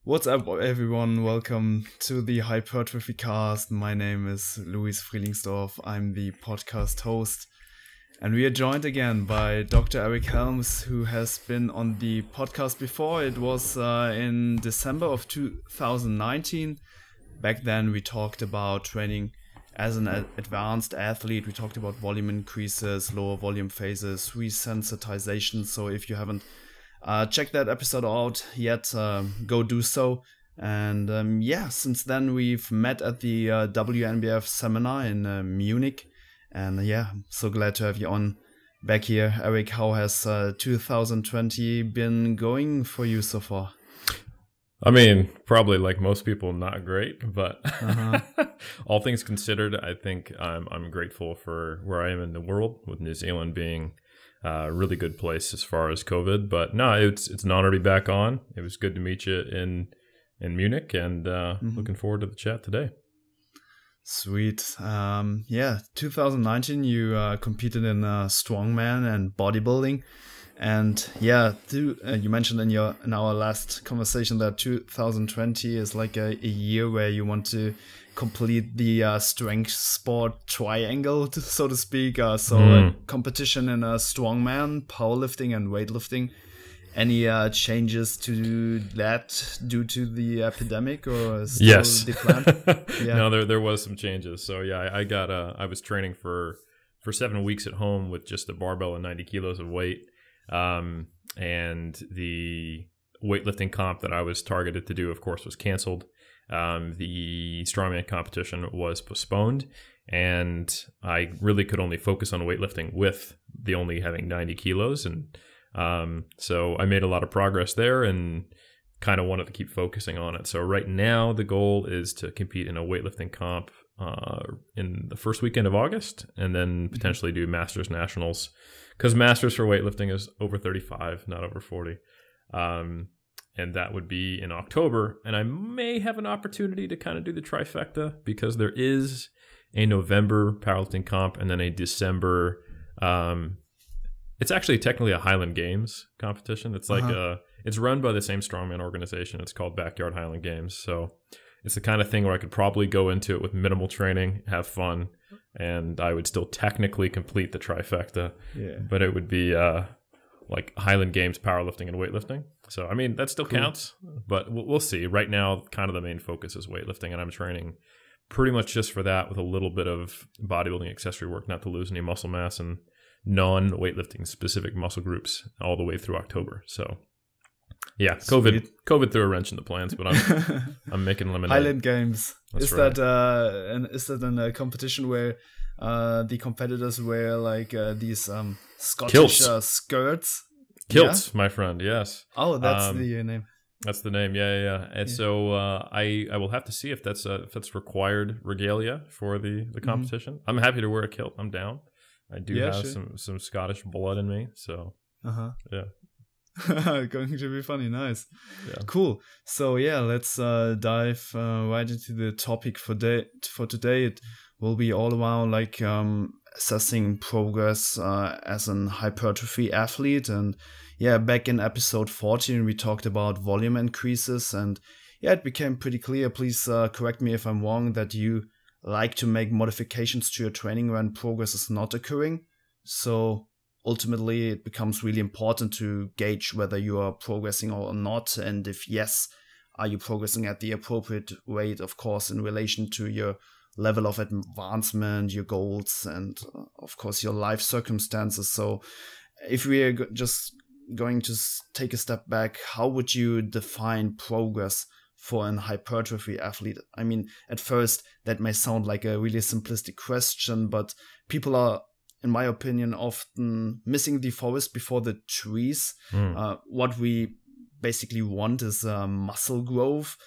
What's up, everyone? Welcome to the Hypertrophy Cast. My name is Luis Frielingsdorf. I'm the podcast host. And we are joined again by Dr. Eric Helms, who has been on the podcast before. It was in December of 2019. Back then, we talked about training as an advanced athlete. We talked about volume increases, lower volume phases, resensitization. So if you haven't check that episode out yet, go do so. And since then we've met at the WNBF seminar in Munich, and I'm so glad to have you on back here. Eric, how has 2020 been going for you so far? I mean, probably like most people, not great, but all things considered, I think I'm grateful for where I am in the world, with New Zealand being a really good place as far as COVID. But no, it's an honor to be back on. It was good to meet you in Munich, and looking forward to the chat today. Sweet. 2019 you competed in strongman and bodybuilding, and you mentioned in our last conversation that 2020 is like a year where you want to complete the strength sport triangle, so to speak. A competition in strongman, powerlifting, and weightlifting. Any changes to that due to the epidemic, or still yes, the plan? Yeah. No, there was some changes. So I was training for 7 weeks at home with just a barbell and 90 kilos of weight, and the weightlifting comp that I was targeted to do, of course, was canceled. The strongman competition was postponed, and I really could only focus on weightlifting with the only having 90 kilos. And so I made a lot of progress there and kind of wanted to keep focusing on it. So right now the goal is to compete in a weightlifting comp in the first weekend of August, and then potentially do Masters Nationals, because Masters for weightlifting is over 35, not over 40. And that would be in October. And I may have an opportunity to kind of do the trifecta, because there is a November powerlifting comp and then a December. It's actually technically a Highland Games competition. It's like it's run by the same strongman organization. It's called Backyard Highland Games. So it's the kind of thing where I could probably go into it with minimal training, have fun, and I would still technically complete the trifecta. Yeah. But it would be like Highland Games powerlifting and weightlifting. So, I mean, that still counts, but we'll see. Right now, kind of the main focus is weightlifting, and I'm training pretty much just for that, with a little bit of bodybuilding accessory work, not to lose any muscle mass, and non-weightlifting specific muscle groups all the way through October. So, yeah, COVID threw a wrench in the plans, but I'm making lemonade. Highland Games. That's right. Is that in a competition where the competitors wear like these Scottish skirts? Kilts, my friend. Yes. Oh, that's the name. That's the name. Yeah. And so I will have to see if that's required regalia for the competition. I'm happy to wear a kilt. I'm down. I do have some Scottish blood in me. So yeah. Going to be funny. Nice. Yeah. Cool. So let's dive right into the topic for today. It will be all around like assessing progress as an hypertrophy athlete. And back in episode 14 we talked about volume increases, and it became pretty clear, please correct me if I'm wrong, that you like to make modifications to your training when progress is not occurring. So ultimately it becomes really important to gauge whether you are progressing or not, and if yes, are you progressing at the appropriate rate, of course, in relation to your level of advancement, your goals, and of course your life circumstances. So if we are just going to take a step back, how would you define progress for an hypertrophy athlete? I mean, at first that may sound like a really simplistic question, but people are, in my opinion, often missing the forest before the trees. What we basically want is muscle growth.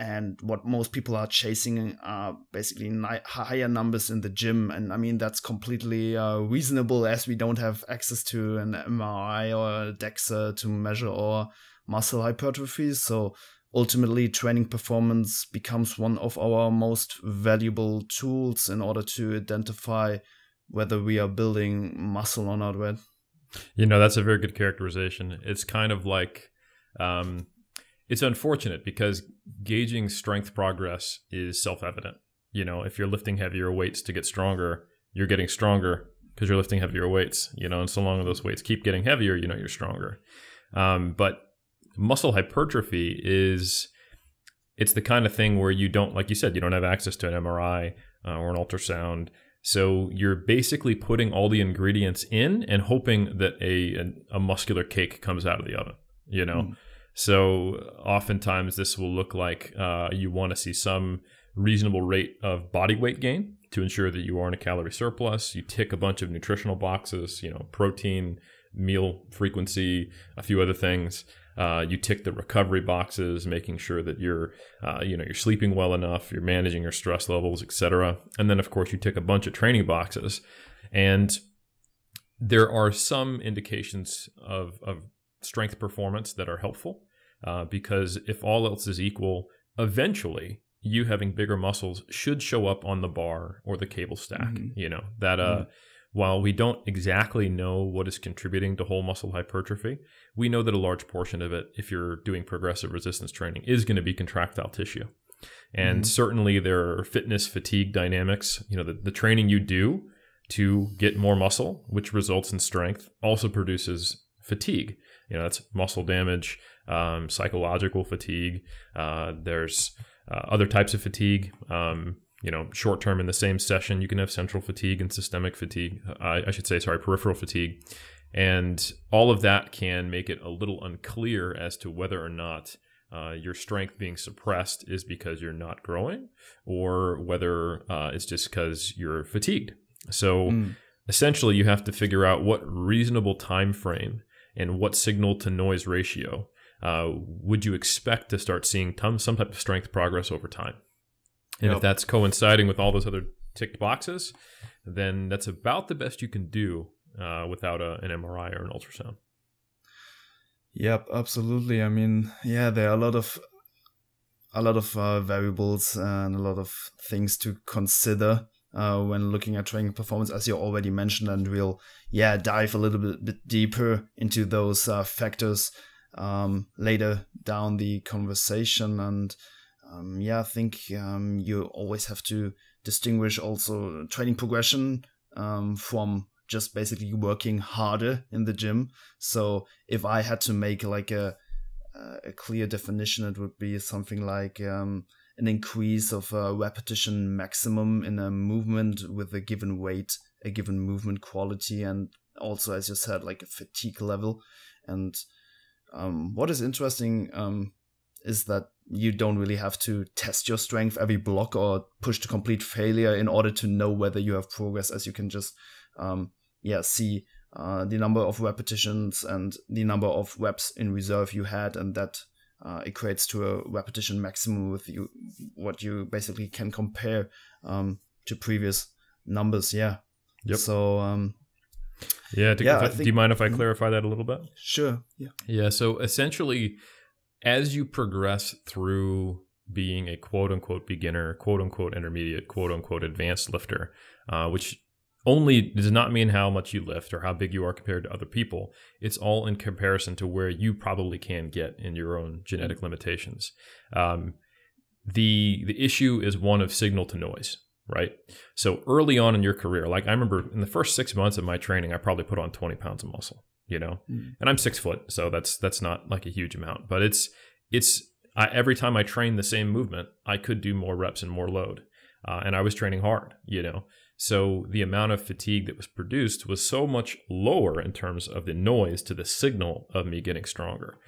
And what most people are chasing are basically higher numbers in the gym. And I mean, that's completely reasonable, as we don't have access to an MRI or a DEXA to measure our muscle hypertrophy. So ultimately, training performance becomes one of our most valuable tools in order to identify whether we are building muscle or not, right? That's a very good characterization. It's kind of like it's unfortunate because gauging strength progress is self-evident. You know, if you're lifting heavier weights to get stronger, you're getting stronger because you're lifting heavier weights, you know, and so long as those weights keep getting heavier, you know, you're stronger. But muscle hypertrophy it's the kind of thing where you don't, like you said, you don't have access to an MRI or an ultrasound. So you're basically putting all the ingredients in and hoping that a muscular cake comes out of the oven, you know? Mm. So oftentimes this will look like you want to see some reasonable rate of body weight gain to ensure that you are in a calorie surplus. You tick a bunch of nutritional boxes, you know, protein, meal frequency, a few other things. You tick the recovery boxes, making sure that you're sleeping well enough, you're managing your stress levels, etc. And then, of course, you tick a bunch of training boxes. And there are some indications of strength performance that are helpful because if all else is equal, eventually you having bigger muscles should show up on the bar or the cable stack. Mm-hmm. You know, that while we don't exactly know what is contributing to whole muscle hypertrophy, we know that a large portion of it, if you're doing progressive resistance training, is going to be contractile tissue. And certainly there are fitness fatigue dynamics. You know, the training you do to get more muscle, which results in strength, also produces fatigue. You know, that's muscle damage, psychological fatigue. There's other types of fatigue. You know, short term in the same session, you can have central fatigue and systemic fatigue. Peripheral fatigue. And all of that can make it a little unclear as to whether or not your strength being suppressed is because you're not growing or whether it's just because you're fatigued. So essentially, you have to figure out what reasonable time frame and what signal to noise ratio would you expect to start seeing some type of strength progress over time. And if that's coinciding with all those other ticked boxes, then that's about the best you can do without an MRI or an ultrasound. Yep, absolutely. I mean, yeah, there are a lot of variables and a lot of things to consider when looking at training performance, as you already mentioned, and we'll dive a little bit deeper into those factors later down the conversation. And I think you always have to distinguish also training progression from just basically working harder in the gym. So if I had to make like a clear definition, it would be something like an increase of a repetition maximum in a movement with a given weight, a given movement quality, and also, as you said, like a fatigue level. And what is interesting is that you don't really have to test your strength every block or push to complete failure in order to know whether you have progress, as you can just see the number of repetitions and the number of reps in reserve you had, and that equates to a repetition maximum with what you basically can compare to previous numbers. Yep. So do you mind if I clarify that a little bit? Sure. Yeah. So essentially, as you progress through being a quote unquote beginner, quote unquote intermediate, quote unquote advanced lifter, which only does not mean how much you lift or how big you are compared to other people. It's all in comparison to where you probably can get in your own genetic limitations. The issue is one of signal to noise, right? So early on in your career, like I remember in the first 6 months of my training, I probably put on 20 pounds of muscle, you know, and I'm 6 foot. So that's not like a huge amount, but every time I trained the same movement, I could do more reps and more load. And I was training hard, you know. So the amount of fatigue that was produced was so much lower in terms of the noise to the signal of me getting stronger.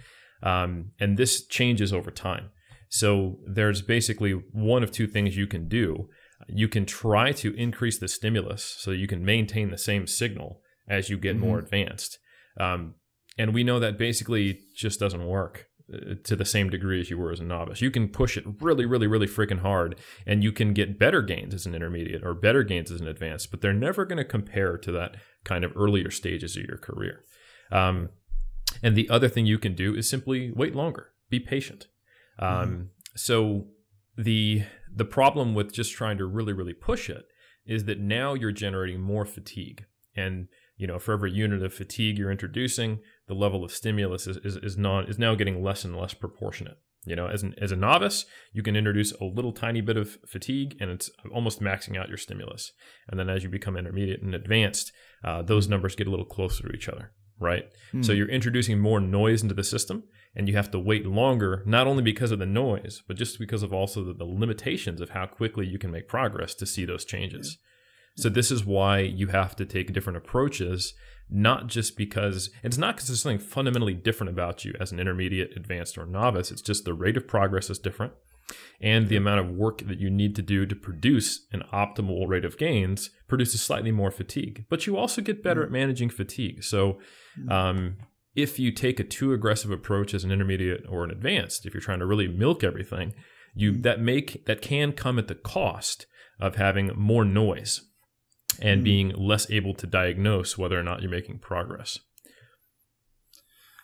And this changes over time. So there's basically one of two things you can do. You can try to increase the stimulus so you can maintain the same signal as you get more advanced. And we know that basically just doesn't work to the same degree as you were as a novice. You can push it really, really, really freaking hard, and you can get better gains as an intermediate or better gains as an advanced, but they're never going to compare to that kind of earlier stages of your career. And the other thing you can do is simply wait longer, be patient. So the problem with just trying to really, really push it is that now you're generating more fatigue. And you know, for every unit of fatigue you're introducing, the level of stimulus is now getting less and less proportionate. You know, as a novice, you can introduce a little tiny bit of fatigue and it's almost maxing out your stimulus. And then as you become intermediate and advanced, those numbers get a little closer to each other, right? So you're introducing more noise into the system and you have to wait longer, not only because of the noise, but just because of also the limitations of how quickly you can make progress to see those changes. So this is why you have to take different approaches, not just because it's not because there's something fundamentally different about you as an intermediate, advanced, or novice. It's just the rate of progress is different. And the amount of work that you need to do to produce an optimal rate of gains produces slightly more fatigue. But you also get better at managing fatigue. So if you take a too aggressive approach as an intermediate or an advanced, if you're trying to really milk everything, that can come at the cost of having more noise and being less able to diagnose whether or not you're making progress.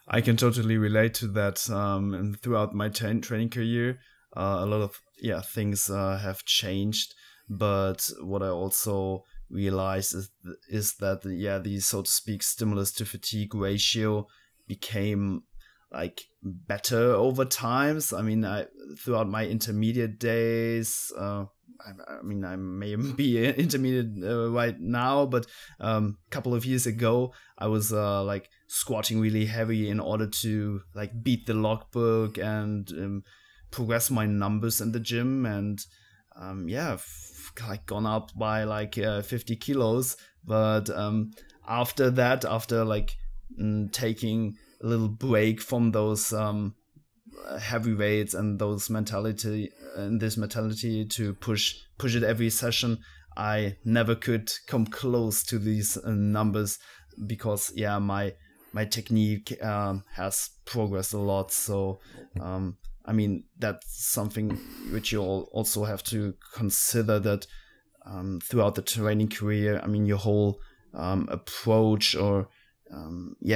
I can totally relate to that. And throughout my training career, a lot of things have changed. But what I also realized is that the so to speak stimulus to fatigue ratio became like better over times. I mean, throughout my intermediate days, I mean, I may be intermediate right now, but a couple of years ago, I was like squatting really heavy in order to like beat the logbook and progress my numbers in the gym, and like gone up by like 50 kilos. But after that, after like taking a little break from those heavy weights and this mentality to push it every session, I never could come close to these numbers because my technique has progressed a lot. So I mean, that's something which you also have to consider, that throughout the training career, I mean, your whole approach or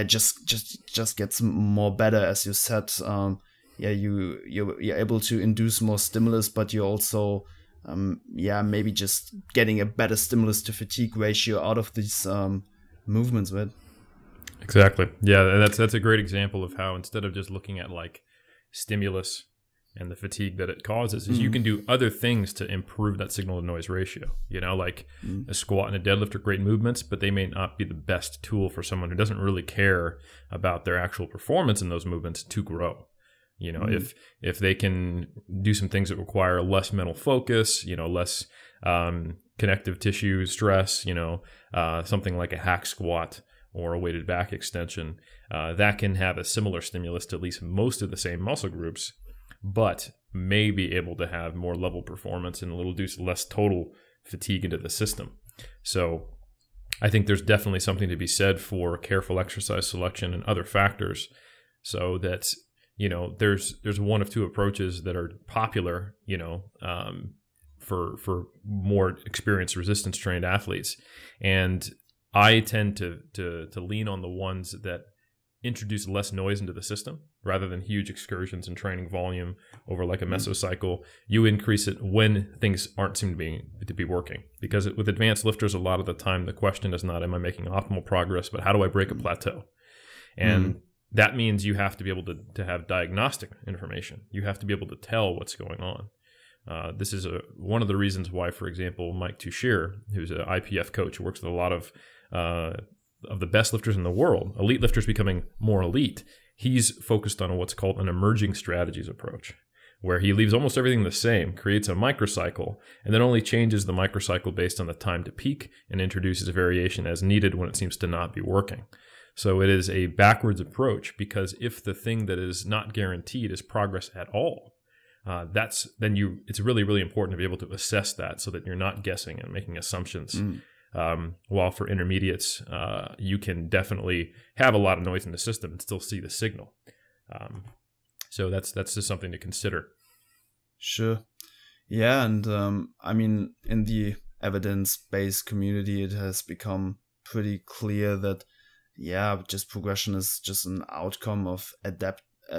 just gets more better, as you said. You're able to induce more stimulus, but you're also maybe just getting a better stimulus to fatigue ratio out of these movements, right? Exactly. Yeah, and that's a great example of how, instead of just looking at like stimulus and the fatigue that it causes, is you can do other things to improve that signal to noise ratio. You know, like a squat and a deadlift are great movements, but they may not be the best tool for someone who doesn't really care about their actual performance in those movements to grow. You know, if they can do some things that require less mental focus, you know, less connective tissue stress, you know, something like a hack squat or a weighted back extension, that can have a similar stimulus to at least most of the same muscle groups, but may be able to have more level performance and introduce less total fatigue into the system. So I think there's definitely something to be said for careful exercise selection and other factors, so that, you know, there's one of two approaches that are popular, you know, for more experienced resistance trained athletes. And I tend to lean on the ones that introduce less noise into the system rather than huge excursions in training volume over like a mesocycle. You increase it when things aren't seem to be working, because with advanced lifters, a lot of the time the question is not, am I making optimal progress, but how do I break a plateau? And that means you have to be able to have diagnostic information. You have to be able to tell what's going on. This is one of the reasons why, for example, Mike Tuchscherer, who's an IPF coach who works with a lot of the best lifters in the world, elite lifters becoming more elite, he's focused on what's called an emerging strategies approach, where he leaves almost everything the same, creates a microcycle, and then only changes the microcycle based on the time to peak and introduces a variation as needed when it seems to not be working. So it is a backwards approach, because if the thing that is not guaranteed is progress at all, it's really, really important to be able to assess that so that you're not guessing and making assumptions. While for intermediates, you can definitely have a lot of noise in the system and still see the signal. So that's just something to consider. Sure. Yeah, and I mean, in the evidence-based community, it has become pretty clear that just progression is just an outcome of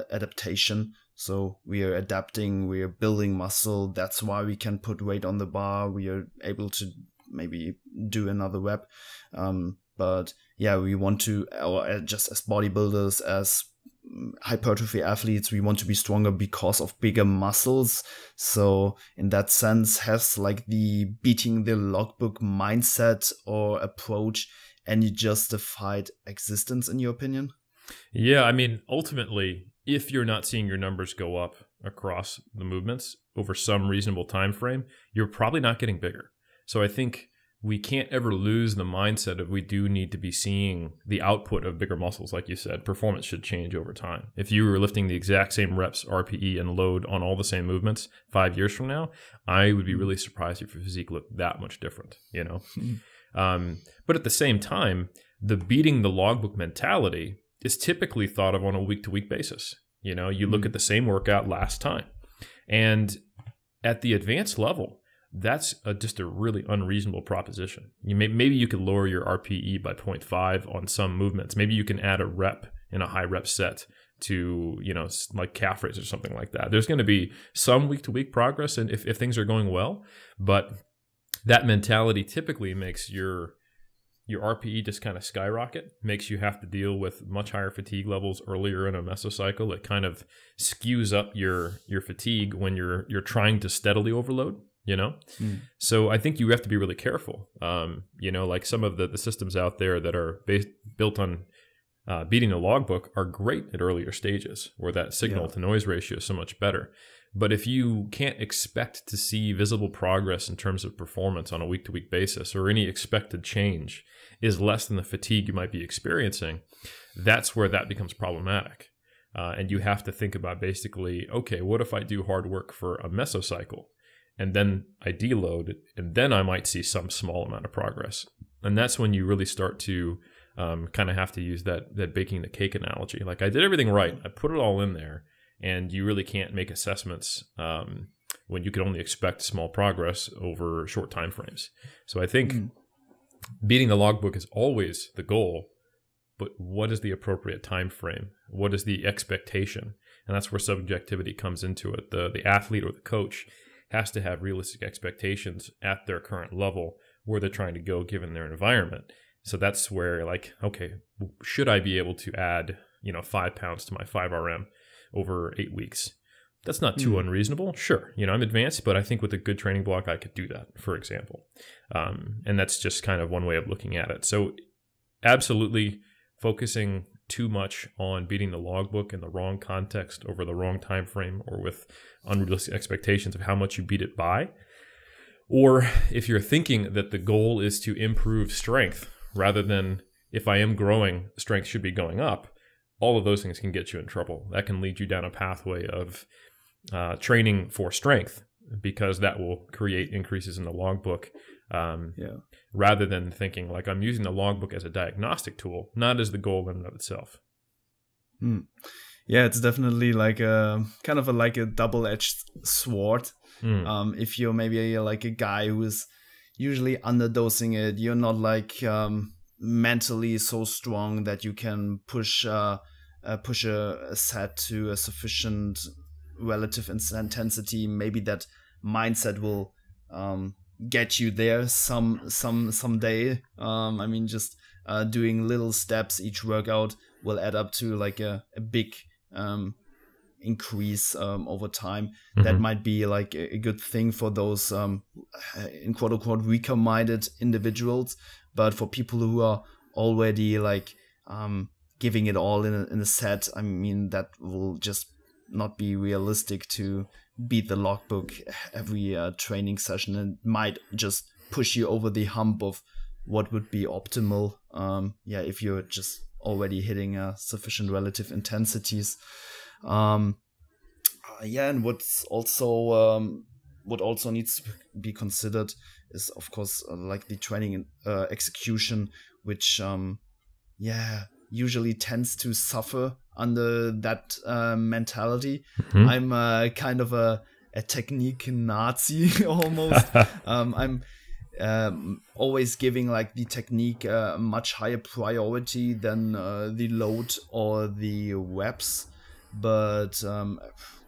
adaptation. So we are adapting, we are building muscle. That's why we can put weight on the bar. We are able to maybe do another rep. But we want to, or just as bodybuilders, as hypertrophy athletes, we want to be stronger because of bigger muscles. So in that sense, has like the beating the logbook mindset or approach any justified existence in your opinion? Yeah, I mean, ultimately, if you're not seeing your numbers go up across the movements over some reasonable time frame, you're probably not getting bigger. So I think we can't ever lose the mindset of we do need to be seeing the output of bigger muscles. Like you said, performance should change over time. If you were lifting the exact same reps, RPE, and load on all the same movements 5 years from now, I would be really surprised if your physique looked that much different, you know? But at the same time, the beating the logbook mentality is typically thought of on a week-to-week basis. You know, you look at the same workout last time. And at the advanced level, that's just a really unreasonable proposition. Maybe you could lower your RPE by 0.5 on some movements. Maybe you can add a rep in a high rep set to, you know, like calf raise or something like that. There's going to be some week-to-week progress and if things are going well, but that mentality typically makes your RPE just kind of skyrocket, makes you have to deal with much higher fatigue levels earlier in a mesocycle. It kind of skews up your fatigue when you're trying to steadily overload, you know? So I think you have to be really careful. You know, like some of the systems out there that are built on beating the logbook are great at earlier stages where that signal to noise ratio is so much better. But if you can't expect to see visible progress in terms of performance on a week-to-week basis, or any expected change is less than the fatigue you might be experiencing, that's where that becomes problematic. And you have to think about basically, okay, what if I do hard work for a mesocycle and then I deload and then I might see some small amount of progress? And that's when you really start to kind of have to use that baking the cake analogy. Like I did everything right. I put it all in there. And you really can't make assessments when you can only expect small progress over short time frames. So I think beating the logbook is always the goal, but what is the appropriate time frame? What is the expectation? And that's where subjectivity comes into it. The athlete or the coach has to have realistic expectations at their current level where they're trying to go given their environment. So that's where like, okay, should I be able to add, 5 pounds to my 5RM over 8 weeks? That's not too unreasonable. Sure, I'm advanced, but I think with a good training block, I could do that, for example. And that's just kind of one way of looking at it. So absolutely focusing too much on beating the logbook in the wrong context over the wrong time frame or with unrealistic expectations of how much you beat it by. Or if you're thinking that the goal is to improve strength rather than if I am growing, strength should be going up, all of those things can get you in trouble. That can lead you down a pathway of training for strength because that will create increases in the logbook rather than thinking like I'm using the logbook as a diagnostic tool, not as the goal in and of itself. Yeah, it's definitely like a kind of like a double-edged sword. If you're maybe like a guy who is usually underdosing it, you're not like mentally so strong that you can push a set to a sufficient relative intensity. Maybe that mindset will get you there someday. I mean, just doing little steps each workout will add up to like a big increase over time. That might be like a good thing for those in quote unquote weaker minded individuals, but for people who are already like giving it all in a set, I mean, that will just not be realistic to beat the logbook every training session, and might just push you over the hump of what would be optimal if you're just already hitting sufficient relative intensities. And what's also what also needs to be considered is, of course, like the training execution, which usually tends to suffer under that mentality. I'm kind of a technique Nazi almost. I'm always giving like the technique a much higher priority than the load or the reps. But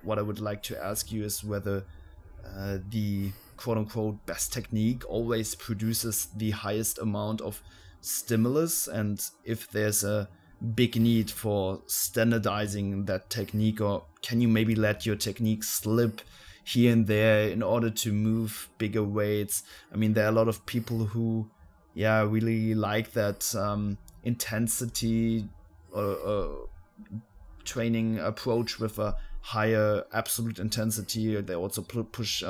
what I would like to ask you is whether the quote-unquote best technique always produces the highest amount of stimulus, and if there's a big need for standardizing that technique, or can you maybe let your technique slip here and there in order to move bigger weights? I mean, there are a lot of people who, really like that intensity training approach with a higher absolute intensity. They also push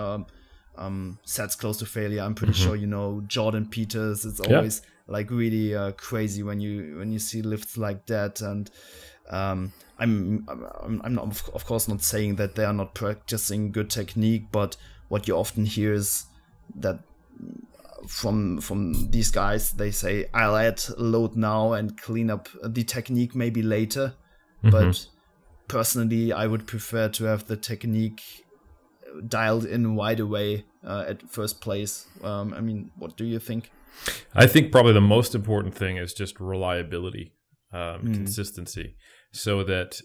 sets close to failure. I'm pretty sure you know Jordan Peters. It's always like really crazy when you see lifts like that. And I'm not, of course, not saying that they are not practicing good technique, but what you often hear is that from these guys, they say, I'll add load now and clean up the technique maybe later. But personally, I would prefer to have the technique dialed in right away at first place. I mean, what do you think? I think probably the most important thing is just reliability, consistency, so that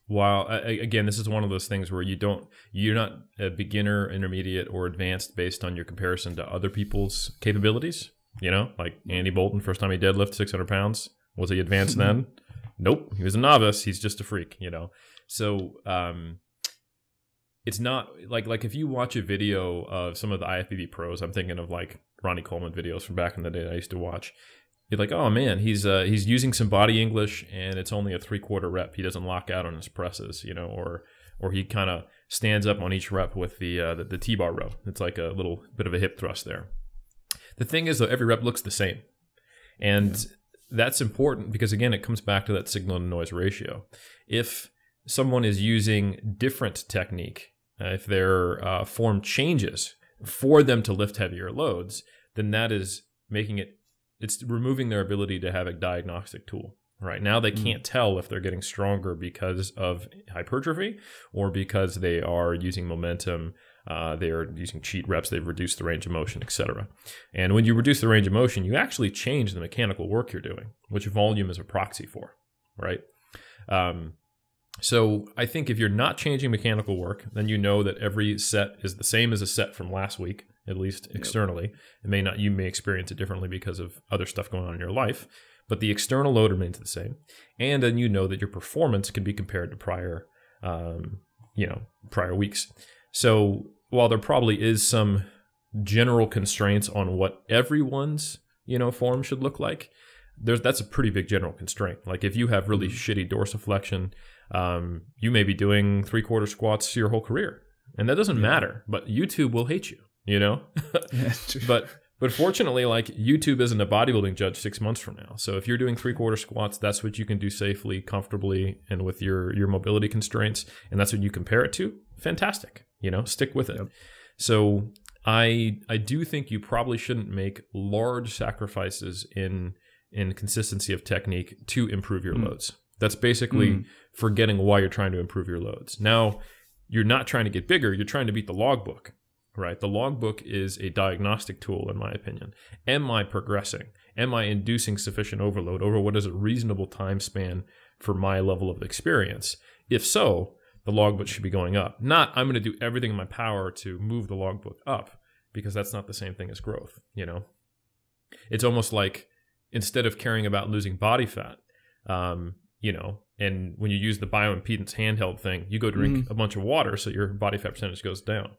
while, again, this is one of those things where you're not a beginner, intermediate, or advanced based on your comparison to other people's capabilities. You know, like Andy Bolton, first time he deadlifted 600 pounds. Was he advanced then? Nope. He was a novice. He's just a freak, you know? So, it's not like if you watch a video of some of the IFBB pros, I'm thinking of like Ronnie Coleman videos from back in the day that I used to watch. You're like, oh man, he's using some body English and it's only a 3/4 rep. He doesn't lock out on his presses, you know, or he kind of stands up on each rep with the T-bar row. It's like a little bit of a hip thrust there. The thing is, though, every rep looks the same. And that's important because, again, it comes back to that signal to noise ratio. If someone is using different technique, if their form changes for them to lift heavier loads, then that is it's removing their ability to have a diagnostic tool. Right now, they can't tell if they're getting stronger because of hypertrophy or because they are using momentum. They are using cheat reps. They've reduced the range of motion, etc. And when you reduce the range of motion, you actually change the mechanical work you're doing, which volume is a proxy for, right? So I think if you're not changing mechanical work, then you know that every set is the same as a set from last week, at least externally. You may experience it differently because of other stuff going on in your life, but the external load remains the same. And then you know that your performance can be compared to prior weeks. So while there probably is some general constraints on what everyone's, form should look like, that's a pretty big general constraint. Like if you have really shitty dorsiflexion, you may be doing 3/4 squats your whole career, and that doesn't matter. But YouTube will hate you, But fortunately, like YouTube isn't a bodybuilding judge 6 months from now. So if you're doing 3/4 squats, that's what you can do safely, comfortably, and with your mobility constraints, and that's what you compare it to. Fantastic, stick with it. Yep. So I do think you probably shouldn't make large sacrifices in consistency of technique to improve your loads. That's basically forgetting why you're trying to improve your loads. Now, you're not trying to get bigger, you're trying to beat the logbook, right? The logbook is a diagnostic tool, in my opinion. Am I progressing? Am I inducing sufficient overload over what is a reasonable time span for my level of experience? If so, the logbook should be going up. Not, I'm going to do everything in my power to move the logbook up, because that's not the same thing as growth, It's almost like, instead of caring about losing body fat, and when you use the bioimpedance handheld thing, you go drink a bunch of water so your body fat percentage goes down.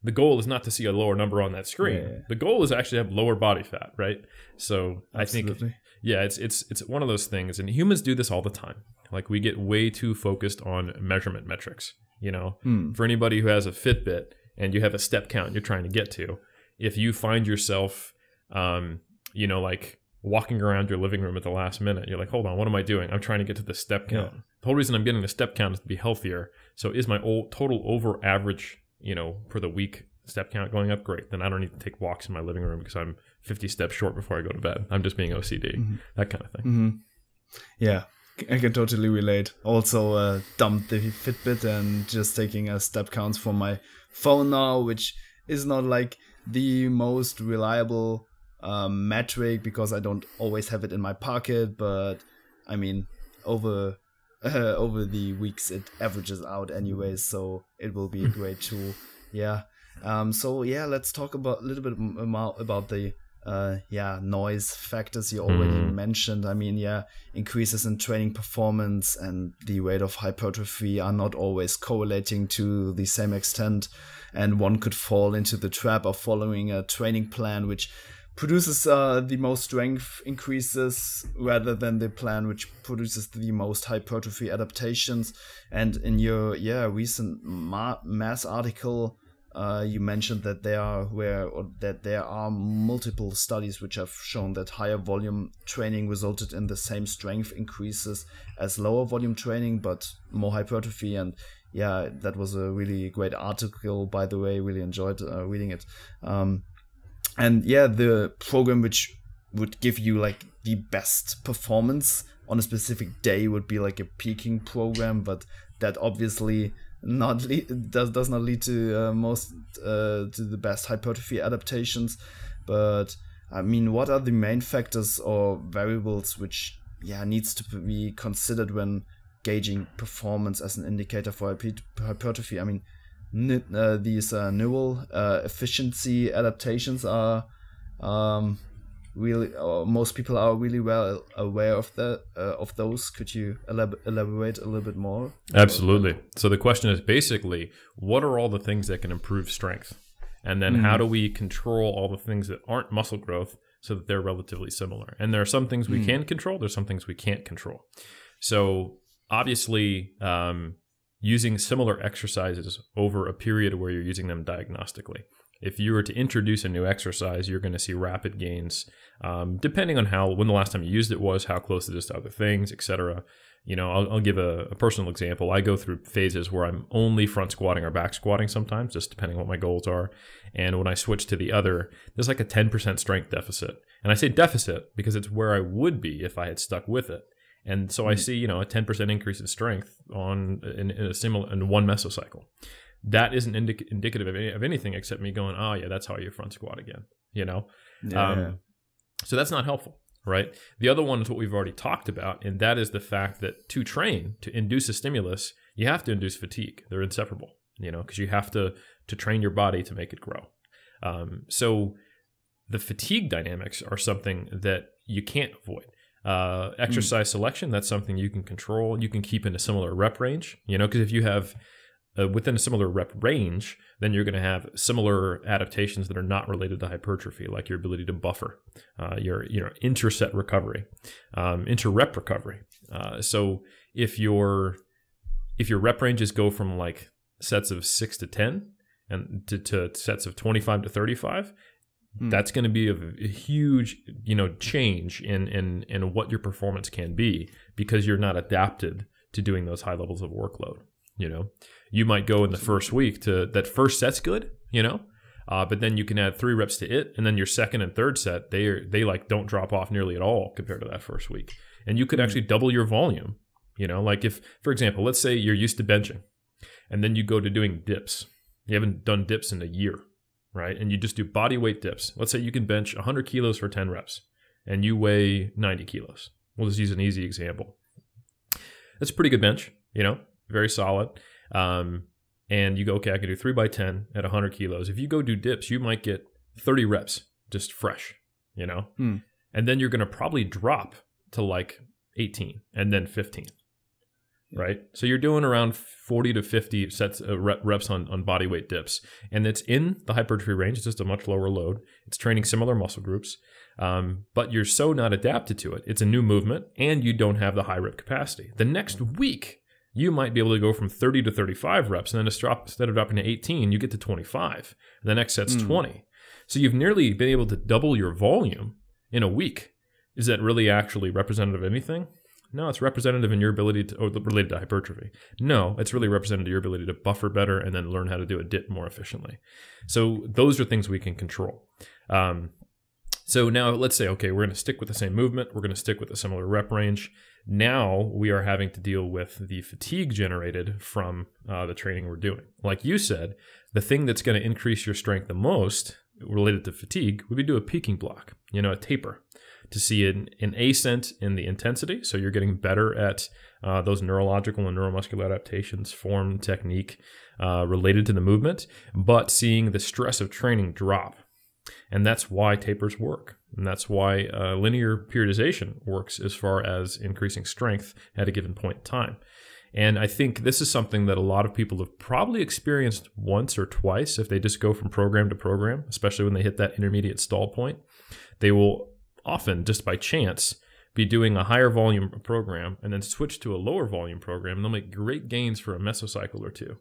The goal is not to see a lower number on that screen. Yeah. The goal is actually to have lower body fat, right? So Absolutely. I think, it's one of those things, and humans do this all the time. Like we get way too focused on measurement metrics. For anybody who has a Fitbit and you have a step count you're trying to get to, if you find yourself, like walking around your living room at the last minute, you're like, hold on, what am I doing? I'm trying to get to the step count. Yeah. The whole reason I'm getting the step count is to be healthier. So is my total over average, for the week step count going up? Great. Then I don't need to take walks in my living room because I'm 50 steps short before I go to bed. I'm just being OCD, that kind of thing. Yeah, I can totally relate. Also dumped the Fitbit and just taking a step counts from my phone now, which is not like the most reliable metric because I don't always have it in my pocket, but I mean over the weeks it averages out anyways, so it will be a great tool. Let's talk a little bit about the noise factors you already mentioned. I mean, increases in training performance and the rate of hypertrophy are not always correlating to the same extent, and one could fall into the trap of following a training plan which produces the most strength increases rather than the plan which produces the most hypertrophy adaptations. And in your recent mass article, you mentioned that there are multiple studies which have shown that higher volume training resulted in the same strength increases as lower volume training, but more hypertrophy. And that was a really great article, by the way. Really enjoyed reading it. And the program which would give you like the best performance on a specific day would be like a peaking program, but that obviously does not lead to to the best hypertrophy adaptations. But I mean, what are the main factors or variables which needs to be considered when gauging performance as an indicator for hypertrophy? I mean, these neural efficiency adaptations are really, most people are really well aware of those. Could you elaborate a little bit more? Absolutely. So the question is basically, what are all the things that can improve strength? And then how do we control all the things that aren't muscle growth so that they're relatively similar? And there are some things we can control. There's some things we can't control. So obviously, using similar exercises over a period where you're using them diagnostically. If you were to introduce a new exercise, you're going to see rapid gains, depending on when the last time you used it was, how close it is to other things, etc. You know, I'll give a personal example. I go through phases where I'm only front squatting or back squatting sometimes, just depending on what my goals are. And when I switch to the other, there's like a 10% strength deficit. And I say deficit because it's where I would be if I had stuck with it. And so I see, a 10% increase in strength in one mesocycle. That isn't indicative of anything except me going, oh yeah, that's how you front squat again, So that's not helpful, right? The other one is what we've already talked about, and that is the fact that to train, to induce a stimulus, you have to induce fatigue. They're inseparable, because you have to train your body to make it grow. So the fatigue dynamics are something that you can't avoid. Exercise selection, that's something you can control. You can keep in a similar rep range, because if you have within a similar rep range, then you're going to have similar adaptations that are not related to hypertrophy, like your ability to buffer, your interset recovery, inter-rep recovery. So if your rep ranges go from like sets of 6 to 10 and to sets of 25 to 35, that's going to be a huge, change in what your performance can be, because you're not adapted to doing those high levels of workload. You might go in the first week to that first set's good, but then you can add 3 reps to it, and then your second and third set, they like don't drop off nearly at all compared to that first week. And you could actually double your volume. Like if, for example, let's say you're used to benching, and then you go to doing dips. You haven't done dips in a year. Right? And you just do body weight dips. Let's say you can bench 100 kilos for 10 reps and you weigh 90 kilos. We'll just use an easy example. That's a pretty good bench, very solid. And you go, okay, I can do 3 by 10 at 100 kilos. If you go do dips, you might get 30 reps just fresh, And then you're going to probably drop to like 18 and then 15. Right? So you're doing around 40 to 50 sets of reps on body weight dips. And it's in the hypertrophy range. It's just a much lower load. It's training similar muscle groups. But you're so not adapted to it. It's a new movement, and you don't have the high rep capacity. The next week, you might be able to go from 30 to 35 reps, and then instead of dropping to 18, you get to 25. The next set's 20. So you've nearly been able to double your volume in a week. Is that really actually representative of anything? No, it's representative in your ability to, or related to hypertrophy. No, it's really representative of your ability to buffer better and then learn how to do a dip more efficiently. So those are things we can control. So now let's say, okay, we're going to stick with the same movement. We're going to stick with a similar rep range. Now we are having to deal with the fatigue generated from the training we're doing. Like you said, the thing that's going to increase your strength the most related to fatigue would be do a peaking block, a taper, to see an ascent in the intensity. So you're getting better at those neurological and neuromuscular adaptations, form, technique related to the movement, but seeing the stress of training drop. And that's why tapers work. And that's why linear periodization works as far as increasing strength at a given point in time. And I think this is something that a lot of people have probably experienced once or twice if they just go from program to program, especially when they hit that intermediate stall point. They will often, just by chance, be doing a higher volume program and then switch to a lower volume program, and they'll make great gains for a mesocycle or two.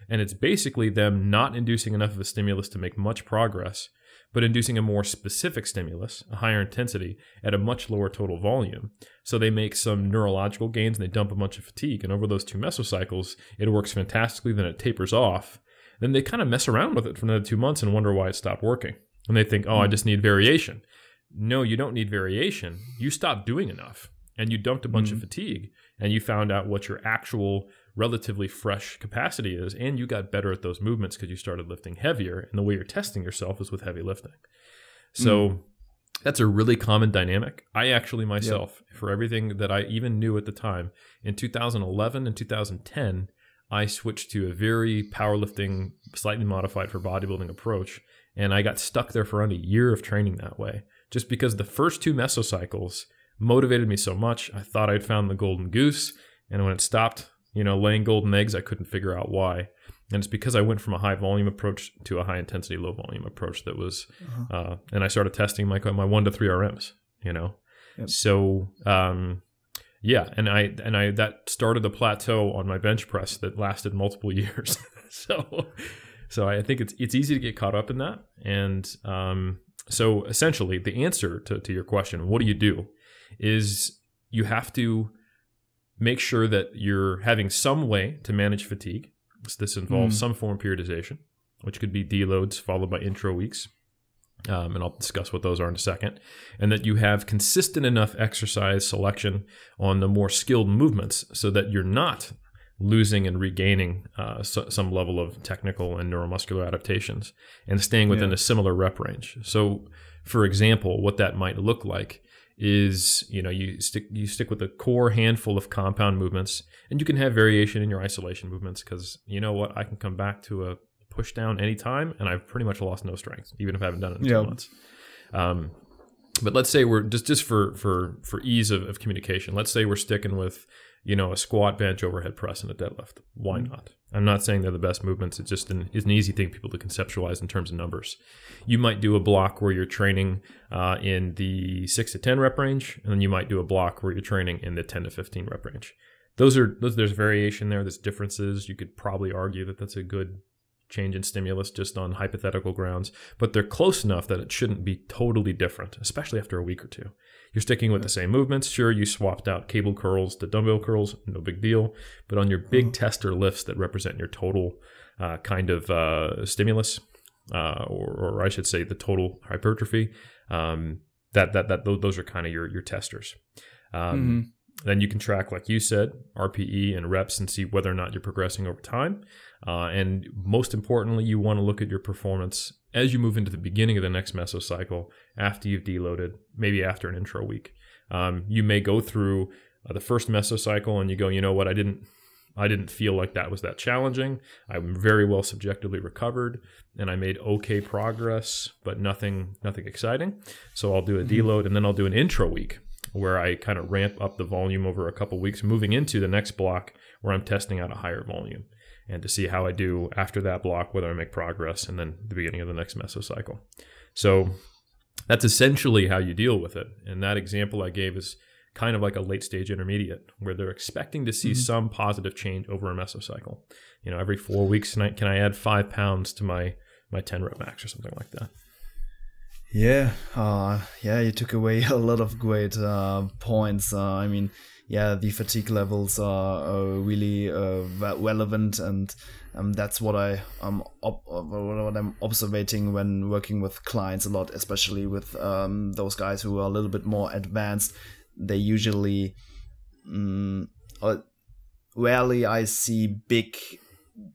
And it's basically them not inducing enough of a stimulus to make much progress, but inducing a more specific stimulus, a higher intensity, at a much lower total volume. So they make some neurological gains and they dump a bunch of fatigue. And over those 2 mesocycles, it works fantastically. Then it tapers off. Then they kind of mess around with it for another 2 months and wonder why it stopped working. And they think, oh, I just need variation. No, you don't need variation. You stopped doing enough and you dumped a bunch of fatigue and you found out what your actual relatively fresh capacity is, and you got better at those movements because you started lifting heavier, and the way you're testing yourself is with heavy lifting. So that's a really common dynamic. I actually myself, for everything that I even knew at the time, in 2011 and 2010, I switched to a very powerlifting, slightly modified for bodybuilding approach, and I got stuck there for around a year of training that way, just because the first 2 mesocycles motivated me so much. I thought I'd found the golden goose, and when it stopped, laying golden eggs, I couldn't figure out why. And it's because I went from a high volume approach to a high intensity, low volume approach that was, and I started testing my 1 to 3 RMs, So, yeah. And I that started a plateau on my bench press that lasted multiple years. So I think it's easy to get caught up in that. And, so essentially the answer to your question, what do? Is you have to make sure that you're having some way to manage fatigue. So this involves some form of periodization, which could be deloads followed by intro weeks. And I'll discuss what those are in a second. And that you have consistent enough exercise selection on the more skilled movements so that you're not losing and regaining some level of technical and neuromuscular adaptations and staying within a similar rep range. So, for example, what that might look like is, you stick with a core handful of compound movements, and you can have variation in your isolation movements because I can come back to a push down anytime and I've pretty much lost no strength, even if I haven't done it in 2 months. But let's say we're just for ease of communication, let's say we're sticking with, a squat, bench, overhead press, and a deadlift. Why not? I'm not saying they're the best movements. It's just an easy thing people to conceptualize in terms of numbers. You might do a block where you're training in the 6 to 10 rep range, and then you might do a block where you're training in the 10 to 15 rep range. There's variation there. There's differences. You could probably argue that that's a good change in stimulus just on hypothetical grounds, but they're close enough that it shouldn't be totally different, especially after a week or 2. You're sticking with the same movements. Sure, you swapped out cable curls to dumbbell curls, no big deal. But on your big tester lifts that represent your total kind of stimulus, or I should say the total hypertrophy, those are kind of your testers. Then you can track, like you said, RPE and reps and see whether or not you're progressing over time. And most importantly, you want to look at your performance as you move into the beginning of the next mesocycle, after you've deloaded, maybe after an intro week. You may go through the first mesocycle and you go, you know what, I didn't feel like that was that challenging. I'm very well subjectively recovered and I made okay progress, but nothing exciting. So I'll do a deload and then I'll do an intro week where I kind of ramp up the volume over a couple weeks, moving into the next block where I'm testing out a higher volume and to see how I do after that block, whether I make progress, and then the beginning of the next mesocycle. So that's essentially how you deal with it. And that example I gave is kind of like a late stage intermediate where they're expecting to see some positive change over a mesocycle. Every 4 weeks, can I add 5 pounds to my 10 rep max or something like that? Yeah, you took away a lot of great points. The fatigue levels are really relevant, and that's what what I'm observing when working with clients a lot, especially with those guys who are a little bit more advanced. They usually rarely I see big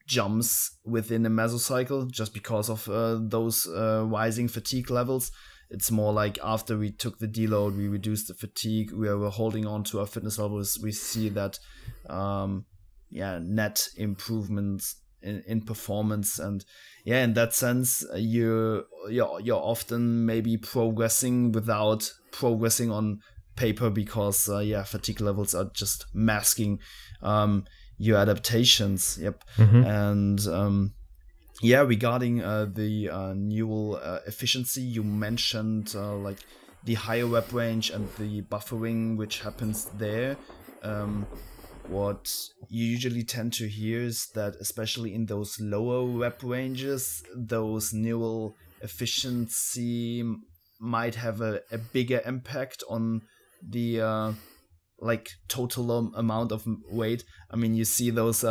jumps within a mesocycle just because of those rising fatigue levels. It's more like after we took the deload, we reduced the fatigue, we were holding on to our fitness levels, we see that net improvements in performance. And yeah, in that sense, you're often maybe progressing without progressing on paper, because fatigue levels are just masking your adaptations. Yep. And regarding the neural efficiency, you mentioned like the higher rep range and the buffering which happens there. What you usually tend to hear is that, especially in those lower rep ranges, those neural efficiency might have a bigger impact on the like total amount of weight. I mean, you see those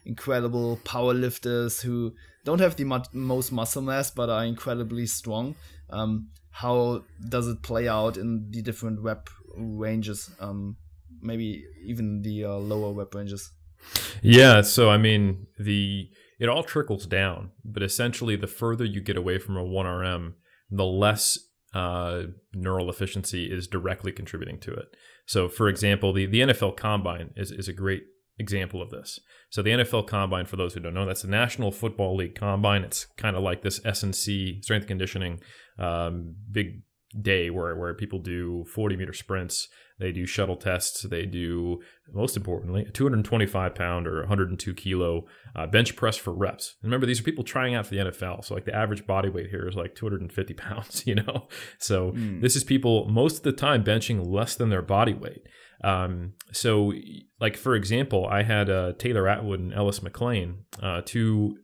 incredible power lifters who don't have the most muscle mass but are incredibly strong. How does it play out in the different rep ranges? Maybe even the lower rep ranges. Yeah, so I mean, it all trickles down, but essentially the further you get away from a 1RM, the less neural efficiency is directly contributing to it. So for example, the NFL Combine is a great example of this. So the NFL Combine, for those who don't know, that's the National Football League Combine. It's kind of like this S&C, strength conditioning, big day where people do 40-meter sprints. They do shuttle tests. They do, most importantly, a 225-pound or 102-kilo bench press for reps. And remember, these are people trying out for the NFL. So like the average body weight here is like 250 pounds, you know? So this is people most of the time benching less than their body weight. So like, for example, I had Taylor Atwood and Ellis McLean, two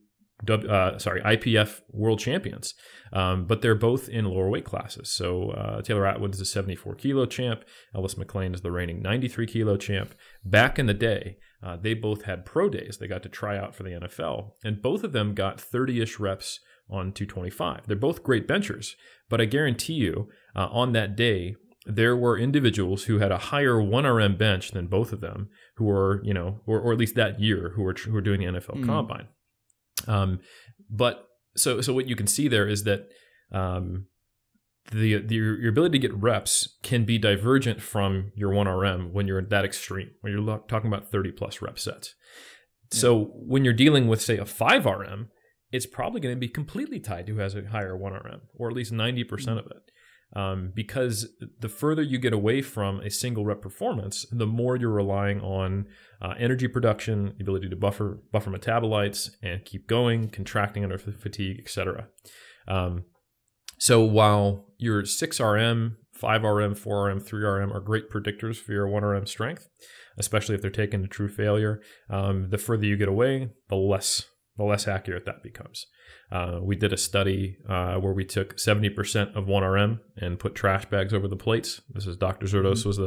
IPF world champions, but they're both in lower weight classes. So Taylor Atwood is a 74-kilo champ. Ellis McLean is the reigning 93-kilo champ. Back in the day, they both had pro days. They got to try out for the NFL, and both of them got 30-ish reps on 225. They're both great benchers, but I guarantee you, on that day, there were individuals who had a higher 1RM bench than both of them, who were, you know, or at least that year, who were doing the NFL Combine. But so what you can see there is that your ability to get reps can be divergent from your 1RM when you're at that extreme, when you're talking about 30 plus rep sets. So when you're dealing with, say, a 5RM, it's probably going to be completely tied to who has a higher 1RM, or at least 90% of it. Because the further you get away from a single rep performance, the more you're relying on energy production, the ability to buffer metabolites and keep going, contracting under fatigue, etc. So while your 6RM, 5RM, 4RM, 3RM are great predictors for your 1RM strength, especially if they're taken to true failure, the further you get away, the less accurate that becomes. We did a study where we took 70% of 1RM and put trash bags over the plates. This is Dr. Zerdos was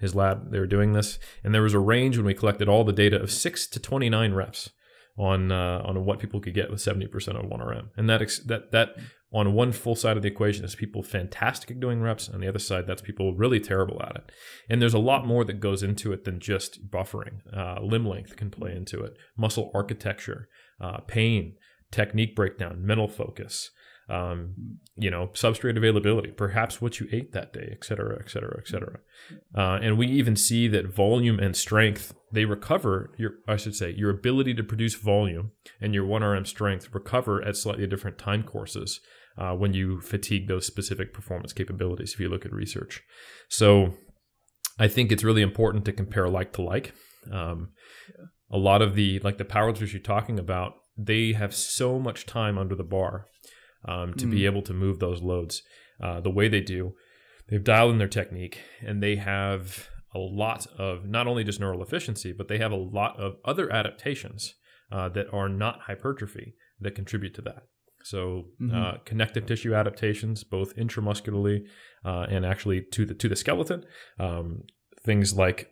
his lab. They were doing this, and there was a range when we collected all the data of 6 to 29 reps on what people could get with 70% of 1RM. And that on one full side of the equation is people fantastic at doing reps. On the other side, that's people really terrible at it. And there's a lot more that goes into it than just buffering. Limb length can play into it. Muscle architecture, pain, technique breakdown, mental focus, substrate availability, perhaps what you ate that day, et cetera, et cetera, et cetera. And we even see that volume and strength, they recover your ability to produce volume and your 1RM strength recover at slightly different time courses when you fatigue those specific performance capabilities, if you look at research. So I think it's really important to compare like to like. A lot of the powerlifters you're talking about, they have so much time under the bar to be able to move those loads the way they do. They've dialed in their technique, and they have a lot of not only just neural efficiency, but they have a lot of other adaptations that are not hypertrophy that contribute to that. So connective tissue adaptations, both intramuscularly and actually to the skeleton. Things like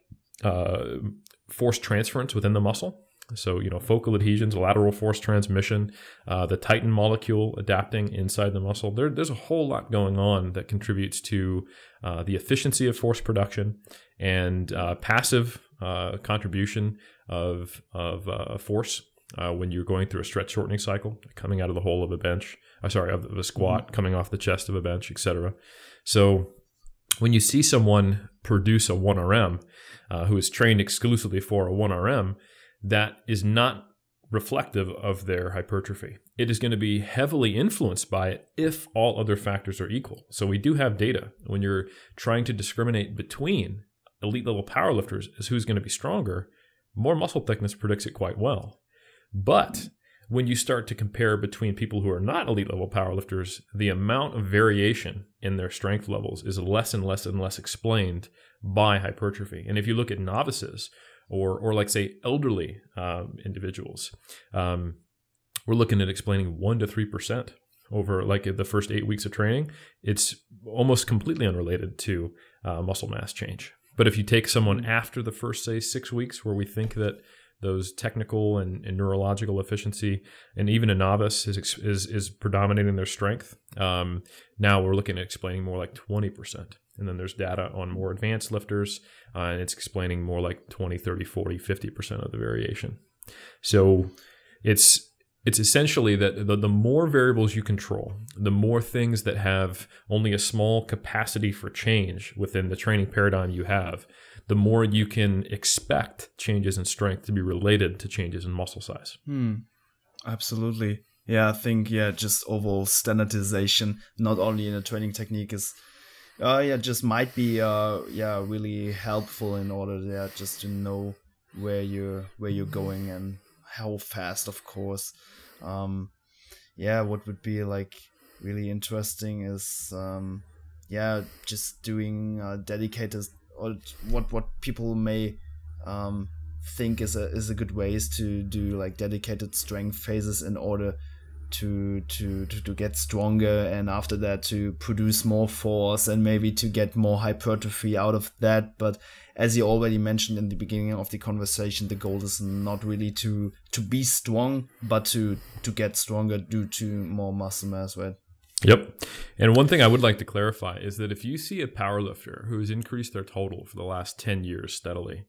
force transference within the muscle. So, focal adhesions, lateral force transmission, the Titin molecule adapting inside the muscle. There's a whole lot going on that contributes to the efficiency of force production and passive contribution of force when you're going through a stretch shortening cycle, coming out of the hole of a bench, of a squat, coming off the chest of a bench, etc. So when you see someone produce a 1RM who is trained exclusively for a 1RM, that is not reflective of their hypertrophy. It is going to be heavily influenced by it if all other factors are equal. So we do have data when you're trying to discriminate between elite level powerlifters as who's going to be stronger. More muscle thickness predicts it quite well. But when you start to compare between people who are not elite level powerlifters, the amount of variation in their strength levels is less and less and less explained by hypertrophy. And if you look at novices, or like say elderly individuals, we're looking at explaining 1 to 3% over like the first 8 weeks of training. It's almost completely unrelated to muscle mass change. But if you take someone after the first, say, 6 weeks, where we think that those technical and neurological efficiency, and even a novice is predominating their strength, now we're looking at explaining more like 20%. And then there's data on more advanced lifters, and it's explaining more like 20, 30, 40, 50% of the variation. So it's essentially that the more variables you control, the more things that have only a small capacity for change within the training paradigm you have, the more you can expect changes in strength to be related to changes in muscle size. Absolutely. Yeah, I think, just overall standardization, not only in a training technique, is just might be really helpful in order just to know where you're going and how fast, of course. What would be like really interesting is just doing dedicated, or what people may think is a good ways to do like dedicated strength phases in order to get stronger, and after that to produce more force and maybe to get more hypertrophy out of that. But as you already mentioned in the beginning of the conversation, the goal is not really to be strong, but to get stronger due to more muscle mass, right? Yep. And one thing I would like to clarify is that if you see a powerlifter who has increased their total for the last 10 years steadily,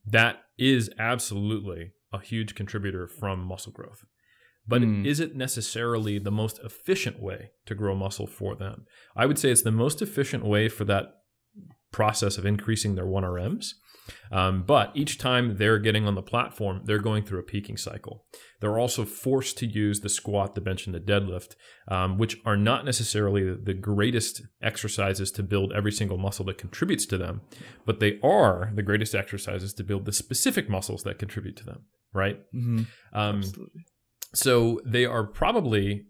that is absolutely a huge contributor from muscle growth. But is it necessarily the most efficient way to grow muscle for them? I would say it's the most efficient way for that process of increasing their 1RMs. But each time they're getting on the platform, they're going through a peaking cycle. They're also forced to use the squat, the bench, and the deadlift, which are not necessarily the greatest exercises to build every single muscle that contributes to them, but they are the greatest exercises to build the specific muscles that contribute to them, right? Absolutely. So they are probably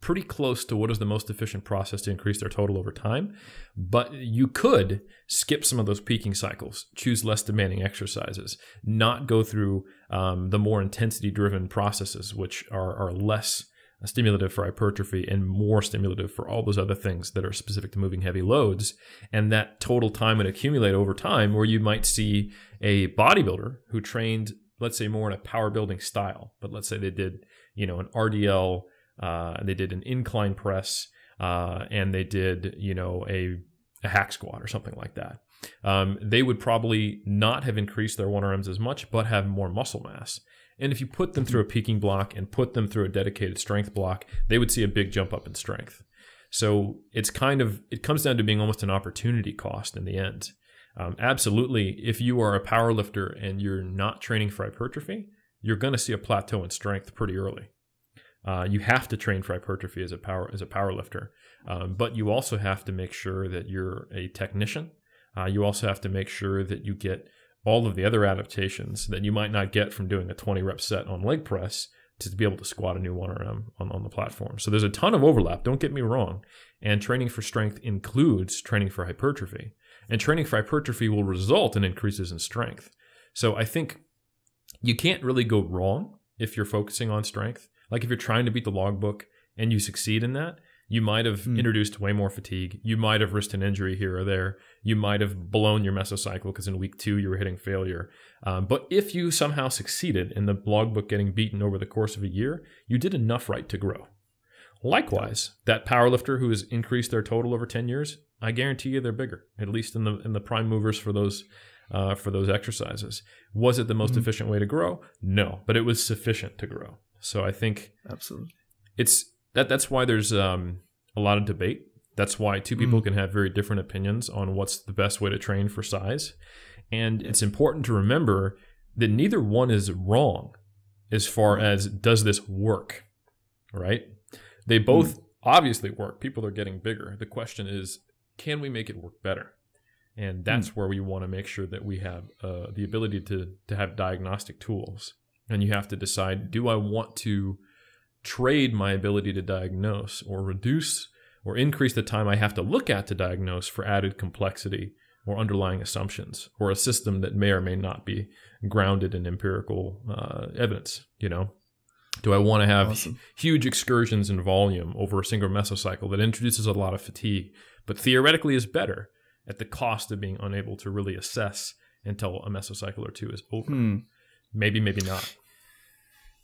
pretty close to what is the most efficient process to increase their total over time. But you could skip some of those peaking cycles, choose less demanding exercises, not go through the more intensity-driven processes, which are less stimulative for hypertrophy and more stimulative for all those other things that are specific to moving heavy loads. And that total time would accumulate over time, where you might see a bodybuilder who trained, let's say, more in a power building style, but let's say they did, an RDL, they did an incline press, and they did, a hack squat or something like that. They would probably not have increased their 1RMs as much, but have more muscle mass. And if you put them through a peaking block and put them through a dedicated strength block, they would see a big jump up in strength. So it comes down to being almost an opportunity cost in the end. Absolutely, if you are a power lifter and you're not training for hypertrophy, you're going to see a plateau in strength pretty early. You have to train for hypertrophy as a power lifter, but you also have to make sure that you're a technician. You also have to make sure that you get all of the other adaptations that you might not get from doing a 20 rep set on leg press to be able to squat a new 1RM on the platform. So there's a ton of overlap, don't get me wrong. And training for strength includes training for hypertrophy. And training for hypertrophy will result in increases in strength. So I think you can't really go wrong if you're focusing on strength. Like if you're trying to beat the logbook and you succeed in that, you might have introduced way more fatigue. You might have risked an injury here or there. You might have blown your mesocycle because in week 2 you were hitting failure. But if you somehow succeeded in the logbook getting beaten over the course of a year, you did enough right to grow. Likewise, that powerlifter who has increased their total over 10 years, I guarantee you they're bigger, at least in the prime movers for those exercises. Was it the most efficient way to grow? No, but it was sufficient to grow. So I think absolutely that's why there's a lot of debate. That's why two people can have very different opinions on what's the best way to train for size. And it's important to remember that neither one is wrong. as far as does this work, right? They both obviously work. People are getting bigger. The question is, can we make it work better? And that's where we want to make sure that we have the ability to have diagnostic tools. And you have to decide, do I want to trade my ability to diagnose or reduce or increase the time I have to look at to diagnose for added complexity or underlying assumptions or a system that may or may not be grounded in empirical evidence, you know? Do I want to have huge excursions in volume over a single mesocycle that introduces a lot of fatigue, but theoretically is better at the cost of being unable to really assess until a mesocycle or two is over? Maybe, maybe not.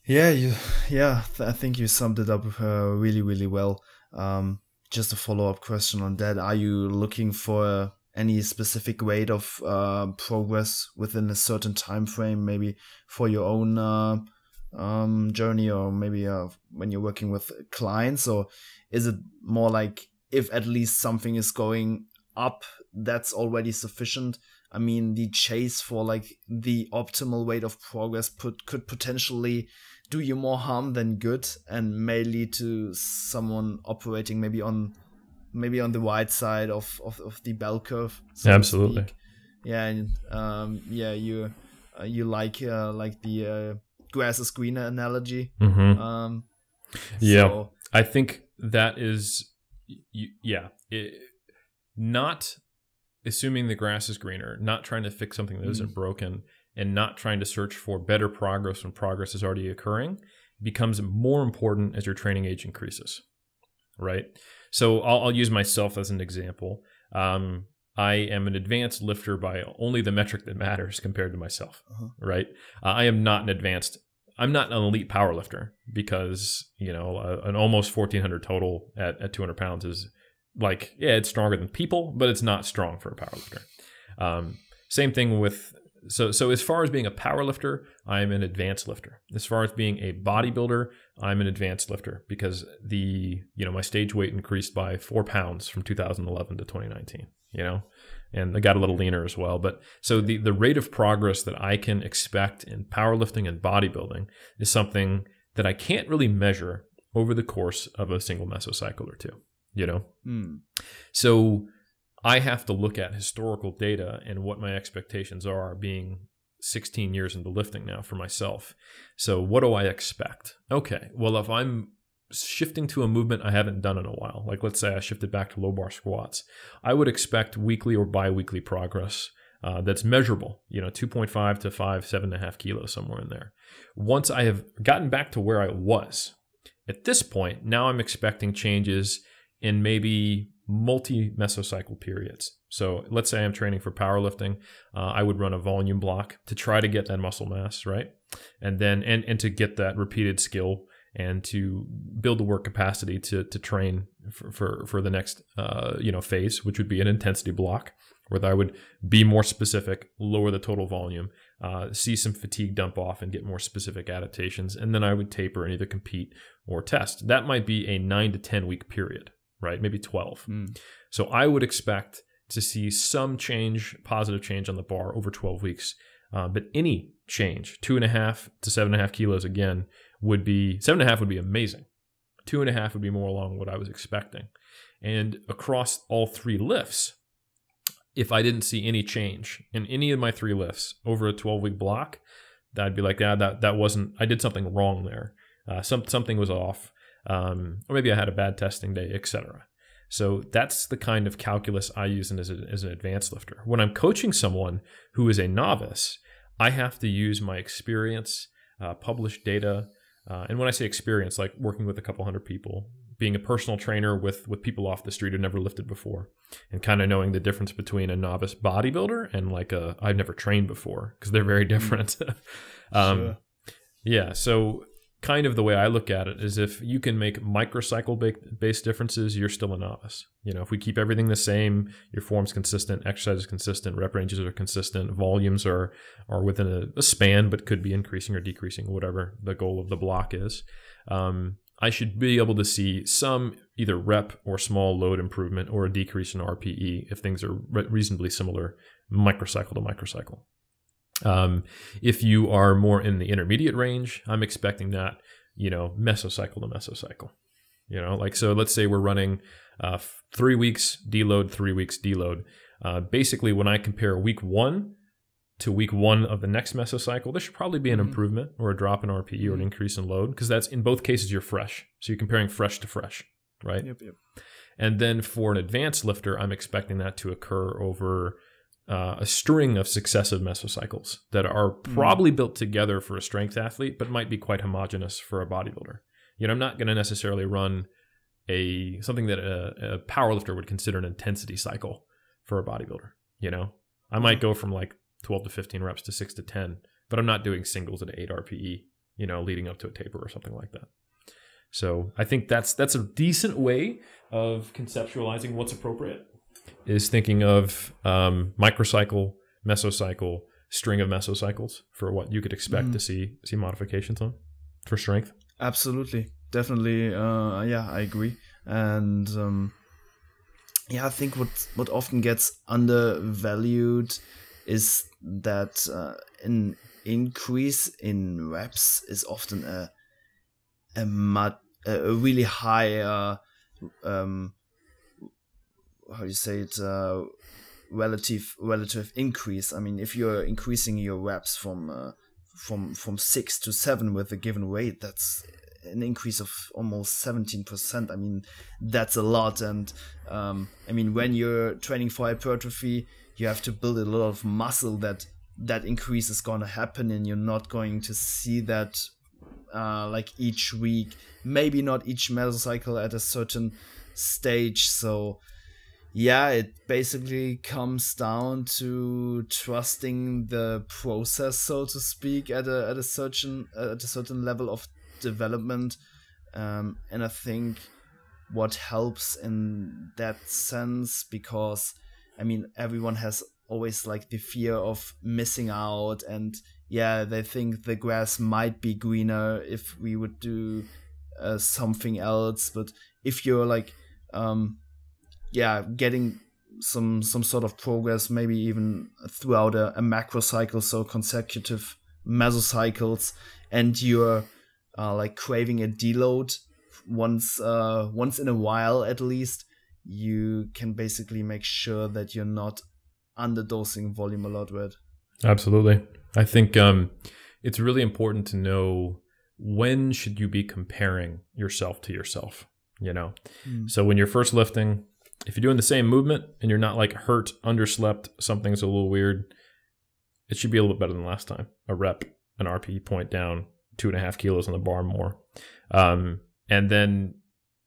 I think you summed it up really, really well. Just a follow-up question on that. Are you looking for any specific rate of progress within a certain time frame, maybe for your own journey, or maybe when you're working with clients? Or is it more like if at least something is going up, that's already sufficient? I mean, the chase for like the optimal rate of progress could potentially do you more harm than good, and may lead to someone operating maybe on the wide side of the bell curve. So absolutely. Yeah, and you like the grass is greener analogy. So. I think that is not assuming the grass is greener, not trying to fix something that isn't broken, and not trying to search for better progress when progress is already occurring becomes more important as your training age increases, right? So I'll use myself as an example. I am an advanced lifter by only the metric that matters compared to myself, right? I am not I'm not an elite power lifter because, you know, an almost 1,400 total at 200 pounds is like, yeah, it's stronger than people, but it's not strong for a power lifter. Same thing with, so as far as being a power lifter, I'm an advanced lifter. As far as being a bodybuilder, I'm an advanced lifter because my stage weight increased by 4 pounds from 2011 to 2019, and I got a little leaner as well. But so the rate of progress that I can expect in powerlifting and bodybuilding is something that I can't really measure over the course of a single mesocycle or two, So I have to look at historical data and what my expectations are, being 16 years into lifting now for myself. So what do I expect? Okay, well, if I'm shifting to a movement I haven't done in a while, like let's say I shifted back to low bar squats, I would expect weekly or bi-weekly progress that's measurable, 2.5 to 7.5 kilos, somewhere in there. Once I have gotten back to where I was, at this point, now I'm expecting changes in maybe multi-mesocycle periods. So let's say I'm training for powerlifting. I would run a volume block to try to get that muscle mass, right? And then and to get that repeated skill and to build the work capacity to train for the next phase, which would be an intensity block, where I would be more specific, lower the total volume, see some fatigue dump off and get more specific adaptations, and then I would taper and either compete or test. That might be a 9 to 10 week period, right? Maybe 12. So I would expect to see some change, positive change on the bar over 12 weeks. But any change, 2.5 to 7.5 kilos again, 7.5 would be amazing. 2.5 would be more along what I was expecting. And across all 3 lifts, if I didn't see any change in any of my 3 lifts over a 12-week block, I'd be like, that wasn't, I did something wrong there. Something was off. Or maybe I had a bad testing day, etc. So that's the kind of calculus I use as an advanced lifter. When I'm coaching someone who is a novice, I have to use my experience, published data, and when I say experience, like working with a couple hundred people, being a personal trainer with people off the street who never lifted before, and kind of knowing the difference between a novice bodybuilder and like I've never trained before, because they're very different. Sure. Yeah, so kind of the way I look at it is if you can make microcycle-based differences, you're still a novice. If we keep everything the same, your form's consistent, exercise is consistent, rep ranges are consistent, volumes are within a span, but could be increasing or decreasing, whatever the goal of the block is. I should be able to see some either rep or small load improvement or a decrease in RPE if things are reasonably similar microcycle to microcycle. If you are more in the intermediate range, I'm expecting that, mesocycle to mesocycle. Like, so let's say we're running 3 weeks deload, 3 weeks deload. Basically, when I compare week 1 to week 1 of the next mesocycle, there should probably be an improvement or a drop in RPE or an increase in load, because that's, in both cases, you're fresh. So you're comparing fresh to fresh, right? Yep. And then for an advanced lifter, I'm expecting that to occur over a string of successive mesocycles that are probably built together for a strength athlete, but might be quite homogeneous for a bodybuilder. I'm not going to necessarily run something that a powerlifter would consider an intensity cycle for a bodybuilder. I might go from like 12 to 15 reps to 6 to 10, but I'm not doing singles at 8 RPE, leading up to a taper or something like that. So I think that's a decent way of conceptualizing what's appropriate, is thinking of microcycle, mesocycle, string of mesocycles for what you could expect to see modifications on for strength. Absolutely. Definitely. Yeah, I agree. And I think what often gets undervalued is that an increase in reps is often a really high how do you say it, relative increase. I mean, if you're increasing your reps from 6 to 7 with a given weight, that's an increase of almost 17%. I mean, that's a lot. And I mean, when you're training for hypertrophy, you have to build a lot of muscle that increase is going to happen, and you're not going to see that like each week, maybe not each mesocycle at a certain stage. So yeah, it basically comes down to trusting the process, so to speak, at a certain level of development. And I think what helps in that sense, because I mean, everyone has always like the fear of missing out, and yeah, they think the grass might be greener if we would do something else. But if you're like getting some sort of progress, maybe even throughout a macro cycle, so consecutive mesocycles, and you're like craving a deload once in a while at least, you can basically make sure that you're not underdosing volume a lot, right? Absolutely. I think it's really important to know when should you be comparing yourself to yourself, So when you're first lifting, if you're doing the same movement and you're not like hurt, underslept, something's a little weird, it should be a little bit better than last time. A rep, an RPE point down, 2.5 kilos on the bar more. And then,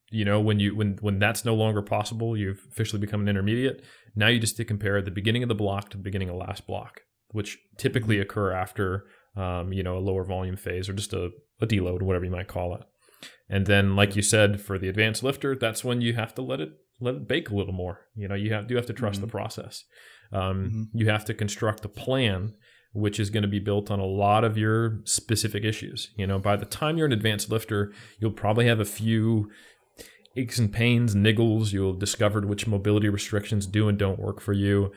when that's no longer possible, you've officially become an intermediate. Now you just to compare the beginning of the block to the beginning of last block, which typically occur after, a lower volume phase or just a deload, whatever you might call it. And then, like you said, for the advanced lifter, that's when you have to let it bake a little more. You have to trust the process. You have to construct a plan which is going to be built on a lot of your specific issues. By the time you're an advanced lifter, you'll probably have a few aches and pains, niggles. You'll have discovered which mobility restrictions do and don't work for you.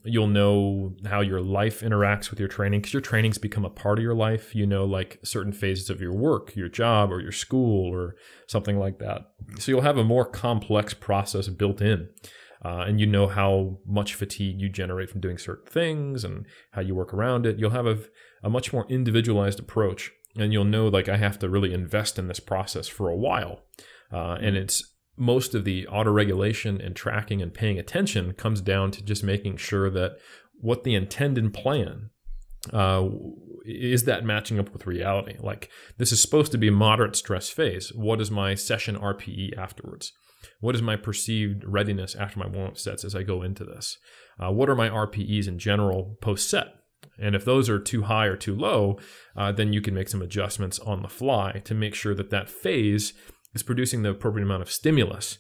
You'll know how your life interacts with your training, because your training's become a part of your life. Like certain phases of your work, your job, or your school, or something like that. So you'll have a more complex process built in. And how much fatigue you generate from doing certain things and how you work around it. You'll have a much more individualized approach, and you'll know, like, I have to really invest in this process for a while. And it's most of the auto-regulation and tracking and paying attention comes down to just making sure that what the intended plan is that matching up with reality. Like, this is supposed to be a moderate stress phase. What is my session RPE afterwards? What is my perceived readiness after my warm-up sets as I go into this? What are my RPEs in general post-set? And if those are too high or too low, then you can make some adjustments on the fly to make sure that phase is producing the appropriate amount of stimulus.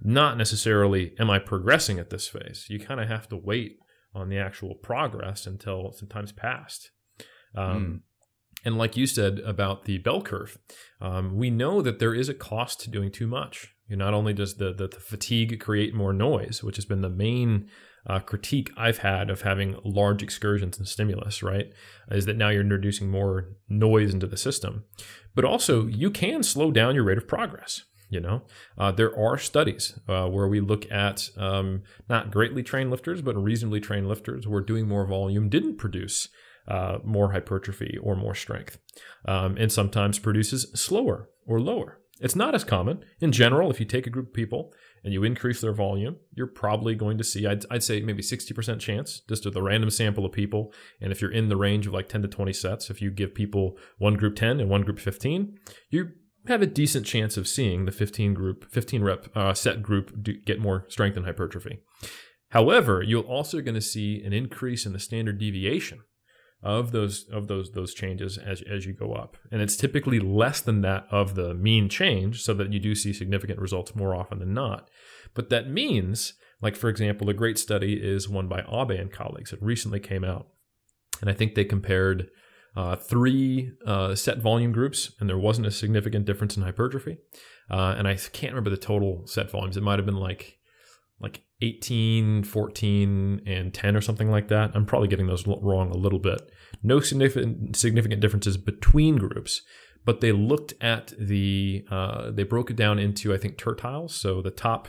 Not necessarily, am I progressing at this phase? You kind of have to wait on the actual progress until some time's passed. And like you said about the bell curve, we know that there is a cost to doing too much. Not only does the fatigue create more noise, which has been the main critique I've had of having large excursions and stimulus, right, is that now you're introducing more noise into the system. But also, you can slow down your rate of progress. There are studies where we look at not greatly trained lifters, but reasonably trained lifters where doing more volume didn't produce more hypertrophy or more strength, and sometimes produces slower or lower. It's not as common. In general, if you take a group of people and you increase their volume, you're probably going to see, I'd say maybe 60% chance, just with a random sample of people. And if you're in the range of like 10 to 20 sets, if you give people one group 10 and one group 15, you have a decent chance of seeing the 15 rep set group get more strength and hypertrophy. However, you're also going to see an increase in the standard deviation of those changes as you go up. And it's typically less than that of the mean change, so that you do see significant results more often than not. But that means, like, for example, a great study is one by Abe and colleagues. It recently came out. And I think they compared 3 set volume groups, and there wasn't a significant difference in hypertrophy. And I can't remember the total set volumes. It might have been like 18, 14, and 10 or something like that. I'm probably getting those wrong a little bit. No significant differences between groups, but they looked at they broke it down into, I think, tertiles. So the top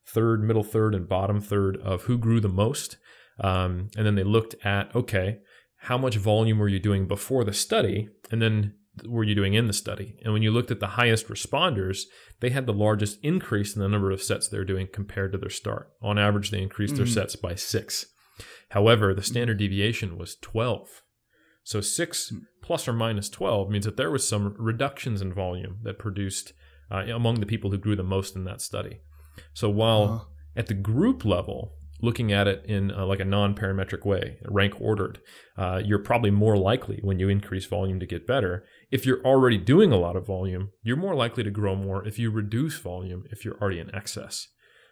third, middle third, and bottom third of who grew the most. And then they looked at, okay, how much volume were you doing before the study? And then were you doing in the study? And when you looked at the highest responders, they had the largest increase in the number of sets they're doing compared to their start. On average, they increased their sets by 6. However, the standard deviation was 12. So 6 plus or minus 12 means that there was some reductions in volume that produced among the people who grew the most in that study. So while at the group level, looking at it in like a non-parametric way, rank ordered, you're probably more likely when you increase volume to get better. If you're already doing a lot of volume, you're more likely to grow more if you reduce volume if you're already in excess.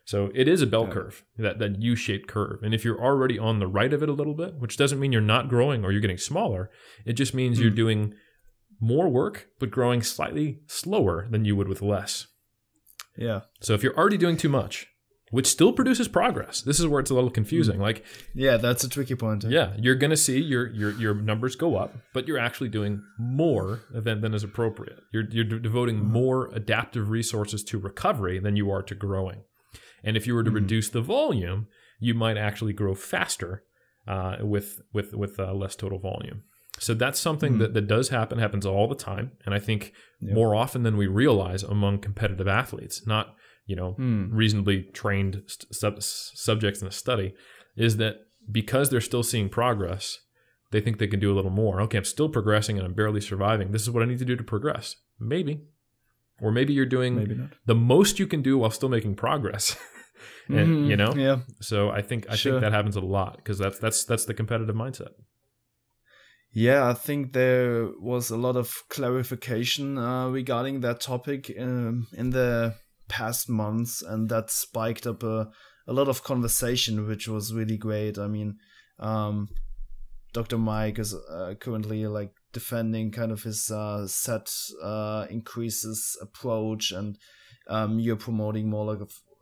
So it is a bell curve, that U-shaped curve. And if you're already on the right of it a little bit, which doesn't mean you're not growing or you're getting smaller, it just means you're doing more work, but growing slightly slower than you would with less. Yeah. So if you're already doing too much, which still produces progress. This is where it's a little confusing. Like, yeah, that's a tricky point. Yeah, you're going to see your numbers go up, but you're actually doing more than is appropriate. You're devoting more adaptive resources to recovery than you are to growing. And if you were to reduce the volume, you might actually grow faster with less total volume. So that's something that does happen, happens all the time, and I think more often than we realize among competitive athletes, not reasonably trained subjects in a study, is that because they're still seeing progress, they think they can do a little more. Okay, I'm still progressing and I'm barely surviving. This is what I need to do to progress. Maybe. Or maybe you're doing the most you can do while still making progress. And, Yeah. So I think that happens a lot because that's the competitive mindset. Yeah, I think there was a lot of clarification regarding that topic in the past months, and that spiked up a lot of conversation, which was really great. I mean, Dr. Mike is currently like defending kind of his set increases approach, and you're promoting more like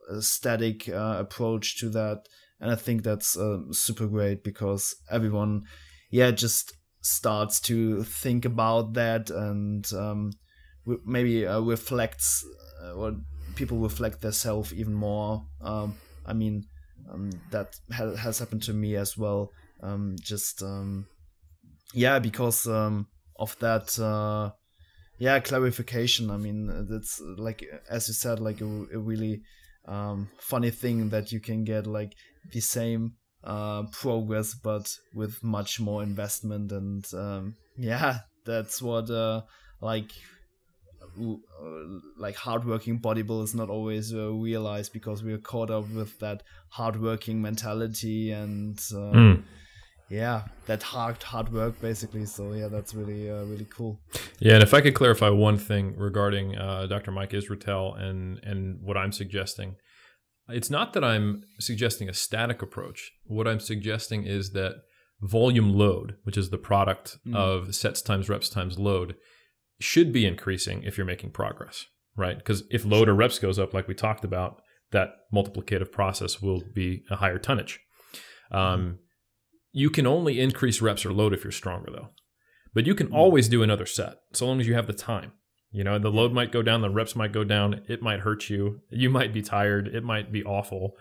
a static approach to that. And I think that's super great because everyone, just starts to think about that and maybe reflects or people reflect themselves even more. I mean, that has happened to me as well. Because of that, clarification. I mean, that's like, as you said, like a really funny thing that you can get like the same progress, but with much more investment. And that's what hardworking bodybuilders not always realize, because we are caught up with that hardworking mentality and that hard work basically. So that's really really cool. Yeah, and if I could clarify one thing regarding Dr. Mike Israetel and what I'm suggesting, it's not that I'm suggesting a static approach. What I'm suggesting is that volume load, which is the product of sets times reps times load, should be increasing if you're making progress, right? Because if load or reps goes up, like we talked about, that multiplicative process will be a higher tonnage. You can only increase reps or load if you're stronger, though. But you can always do another set, so long as you have the time. You know, the load might go down, the reps might go down, it might hurt you, you might be tired, it might be awful.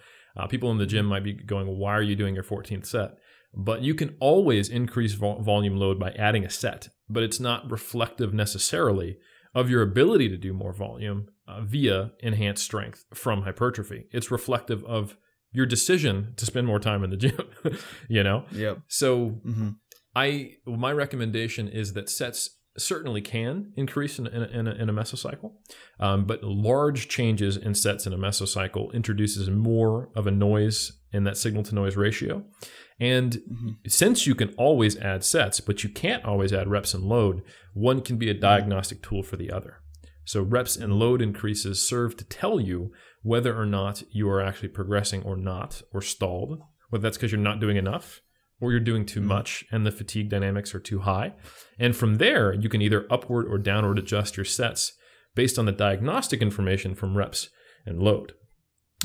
People in the gym might be going, why are you doing your 14th set? But you can always increase volume load by adding a set, but it's not reflective necessarily of your ability to do more volume via enhanced strength from hypertrophy. It's reflective of your decision to spend more time in the gym, you know? Yep. So my recommendation is that sets certainly can increase in a mesocycle, but large changes in sets in a mesocycle introduces more of a noise in that signal-to-noise ratio. And since you can always add sets, but you can't always add reps and load, one can be a diagnostic tool for the other. So reps and load increases serve to tell you whether or not you are actually progressing or not, or stalled, whether that's because you're not doing enough, or you're doing too much and the fatigue dynamics are too high. And from there, you can either upward or downward adjust your sets based on the diagnostic information from reps and load.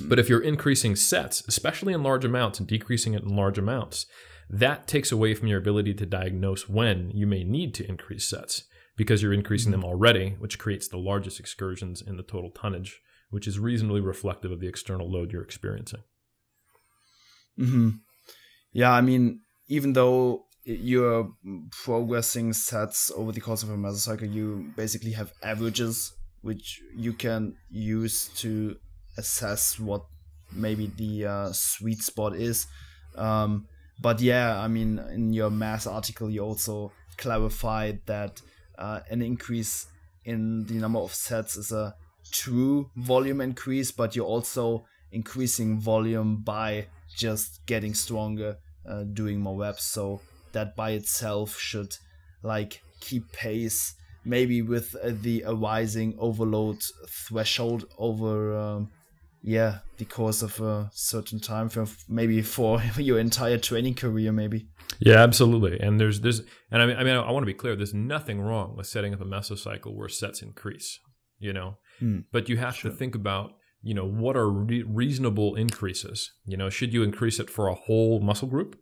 But if you're increasing sets, especially in large amounts, and decreasing it in large amounts, that takes away from your ability to diagnose when you may need to increase sets, because you're increasing them already, which creates the largest excursions in the total tonnage, which is reasonably reflective of the external load you're experiencing. Yeah, I mean, even though you're progressing sets over the course of a mesocycle, you basically have averages, which you can use to assess what maybe the sweet spot is. But yeah, I mean, in your mass article, you also clarified that an increase in the number of sets is a true volume increase, but you're also increasing volume by just getting stronger, doing more reps. So that by itself should like keep pace maybe with the arising overload threshold over the course of a certain time frame, maybe for your entire training career, maybe. Yeah, absolutely. And there's and I want to be clear, there's nothing wrong with setting up a mesocycle where sets increase, you know, but you have to think about, you know, what are reasonable increases? You know, should you increase it for a whole muscle group?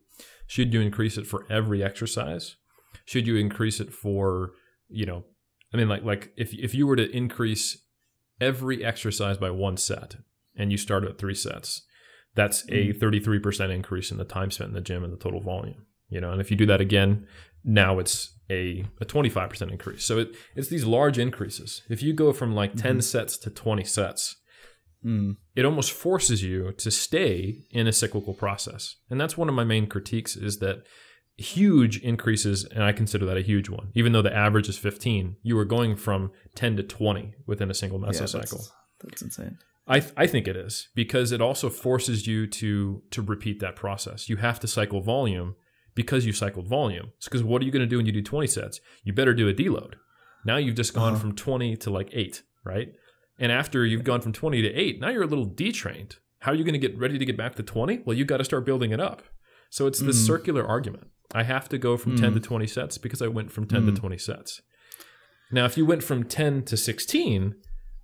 Should you increase it for every exercise? Should you increase it for, you know, I mean, like if you were to increase every exercise by one set and you start at 3 sets, that's a 33% increase in the time spent in the gym and the total volume, you know, and if you do that again, now it's a 25% increase. So it's these large increases. If you go from like 10 sets to 20 sets, it almost forces you to stay in a cyclical process. And that's one of my main critiques, is that huge increases, and I consider that a huge one, even though the average is 15, you are going from 10 to 20 within a single mesocycle. That's insane. I think it is, because it also forces you to repeat that process. You have to cycle volume because you cycled volume. Because what are you going to do when you do 20 sets? You better do a deload. Now you've just gone from 20 to like 8, right? And after you've gone from 20 to 8, now you're a little detrained. How are you going to get ready to get back to 20? Well, you've got to start building it up. So it's this circular argument. I have to go from 10 to 20 sets because I went from 10 to 20 sets. Now, if you went from 10 to 16,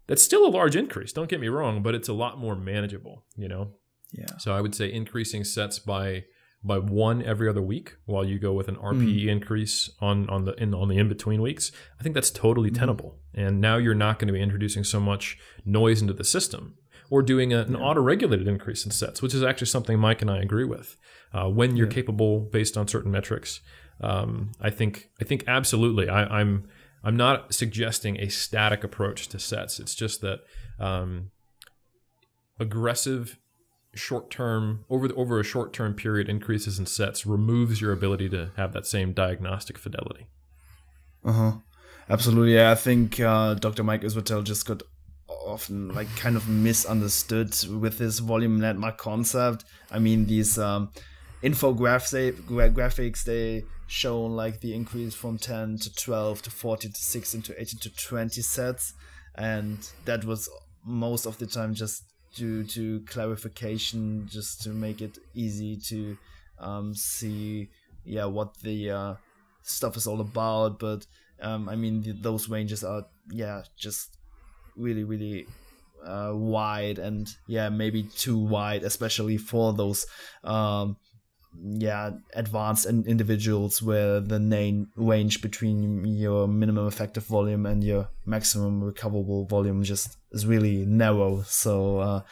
that's still a large increase. Don't get me wrong, but it's a lot more manageable, you know? Yeah. So I would say increasing sets by 1 every other week while you go with an RPE increase on the in-between weeks, I think that's totally tenable. And now you're not going to be introducing so much noise into the system, or doing an auto-regulated increase in sets, which is actually something Mike and I agree with. When you're capable based on certain metrics, I think absolutely. I'm not suggesting a static approach to sets. It's just that aggressive short-term, over a short-term period, increases in sets removes your ability to have that same diagnostic fidelity. Absolutely. Yeah, I think Dr. Mike Israetel just got often like kind of misunderstood with his volume landmark concept. I mean, these graphics, they show like the increase from 10 to 12 to 14 to 16 to 18 to 20 sets, and that was most of the time just due to clarification, just to make it easy to see what the stuff is all about. But I mean, those ranges are just really, really wide, and maybe too wide, especially for those advanced individuals where the range between your minimum effective volume and your maximum recoverable volume just is really narrow. So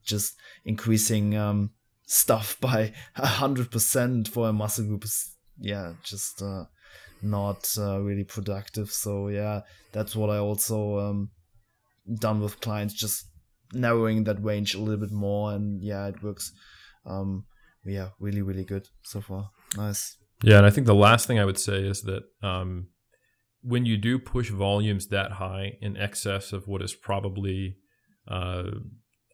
just increasing stuff by 100% for a muscle group is just not really productive. So that's what I also done with clients, just narrowing that range a little bit more, and it works really, really good so far. Nice. Yeah, and I think the last thing I would say is that when you do push volumes that high in excess of what is probably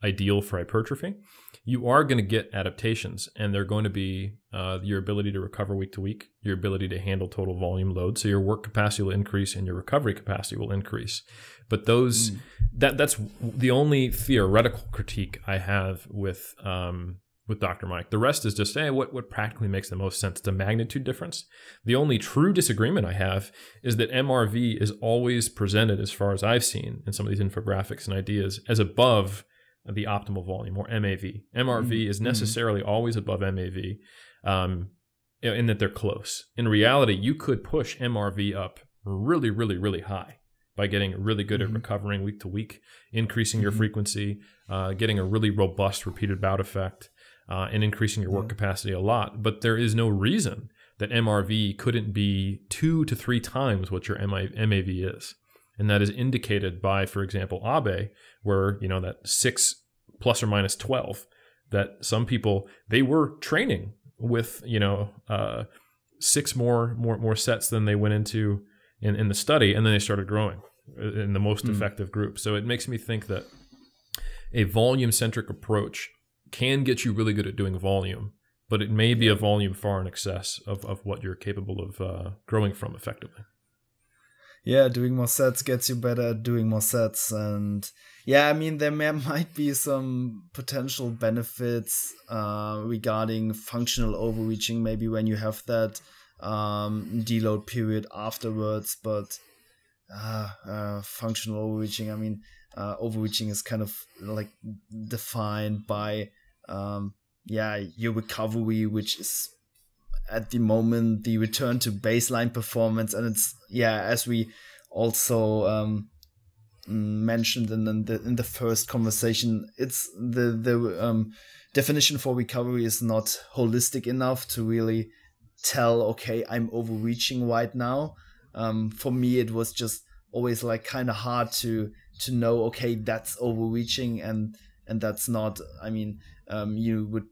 ideal for hypertrophy, you are going to get adaptations, and they're going to be your ability to recover week to week, your ability to handle total volume load. So your work capacity will increase and your recovery capacity will increase. But those that's the only theoretical critique I have with Dr. Mike. The rest is just, what practically makes the most sense? The magnitude difference. The only true disagreement I have is that MRV is always presented, as far as I've seen in some of these infographics and ideas, as above the optimal volume, or MAV. MRV is necessarily always above MAV, in that they're close. In reality, you could push MRV up really, really, really high by getting really good at recovering week to week, increasing your frequency, getting a really robust repeated bout effect, and increasing your work capacity a lot. But there is no reason that MRV couldn't be 2 to 3 times what your MAV is. And that is indicated by, for example, Abe, where, that 6 plus or minus 12, that some people, they were training with, 6 more sets than they went into in the study, and then they started growing in the most effective group. So it makes me think that a volume-centric approach can get you really good at doing volume, but it may be a volume far in excess of what you're capable of growing from effectively. Yeah, doing more sets gets you better at doing more sets. And there might be some potential benefits regarding functional overreaching, maybe when you have that deload period afterwards. But functional overreaching, overreaching is kind of like defined by your recovery, which is at the moment the return to baseline performance. And it's as we also mentioned in the first conversation, it's the definition for recovery is not holistic enough to really tell, okay, I'm overreaching right now. For me, it was just always like kind of hard to know, okay, that's overreaching and that's not. You would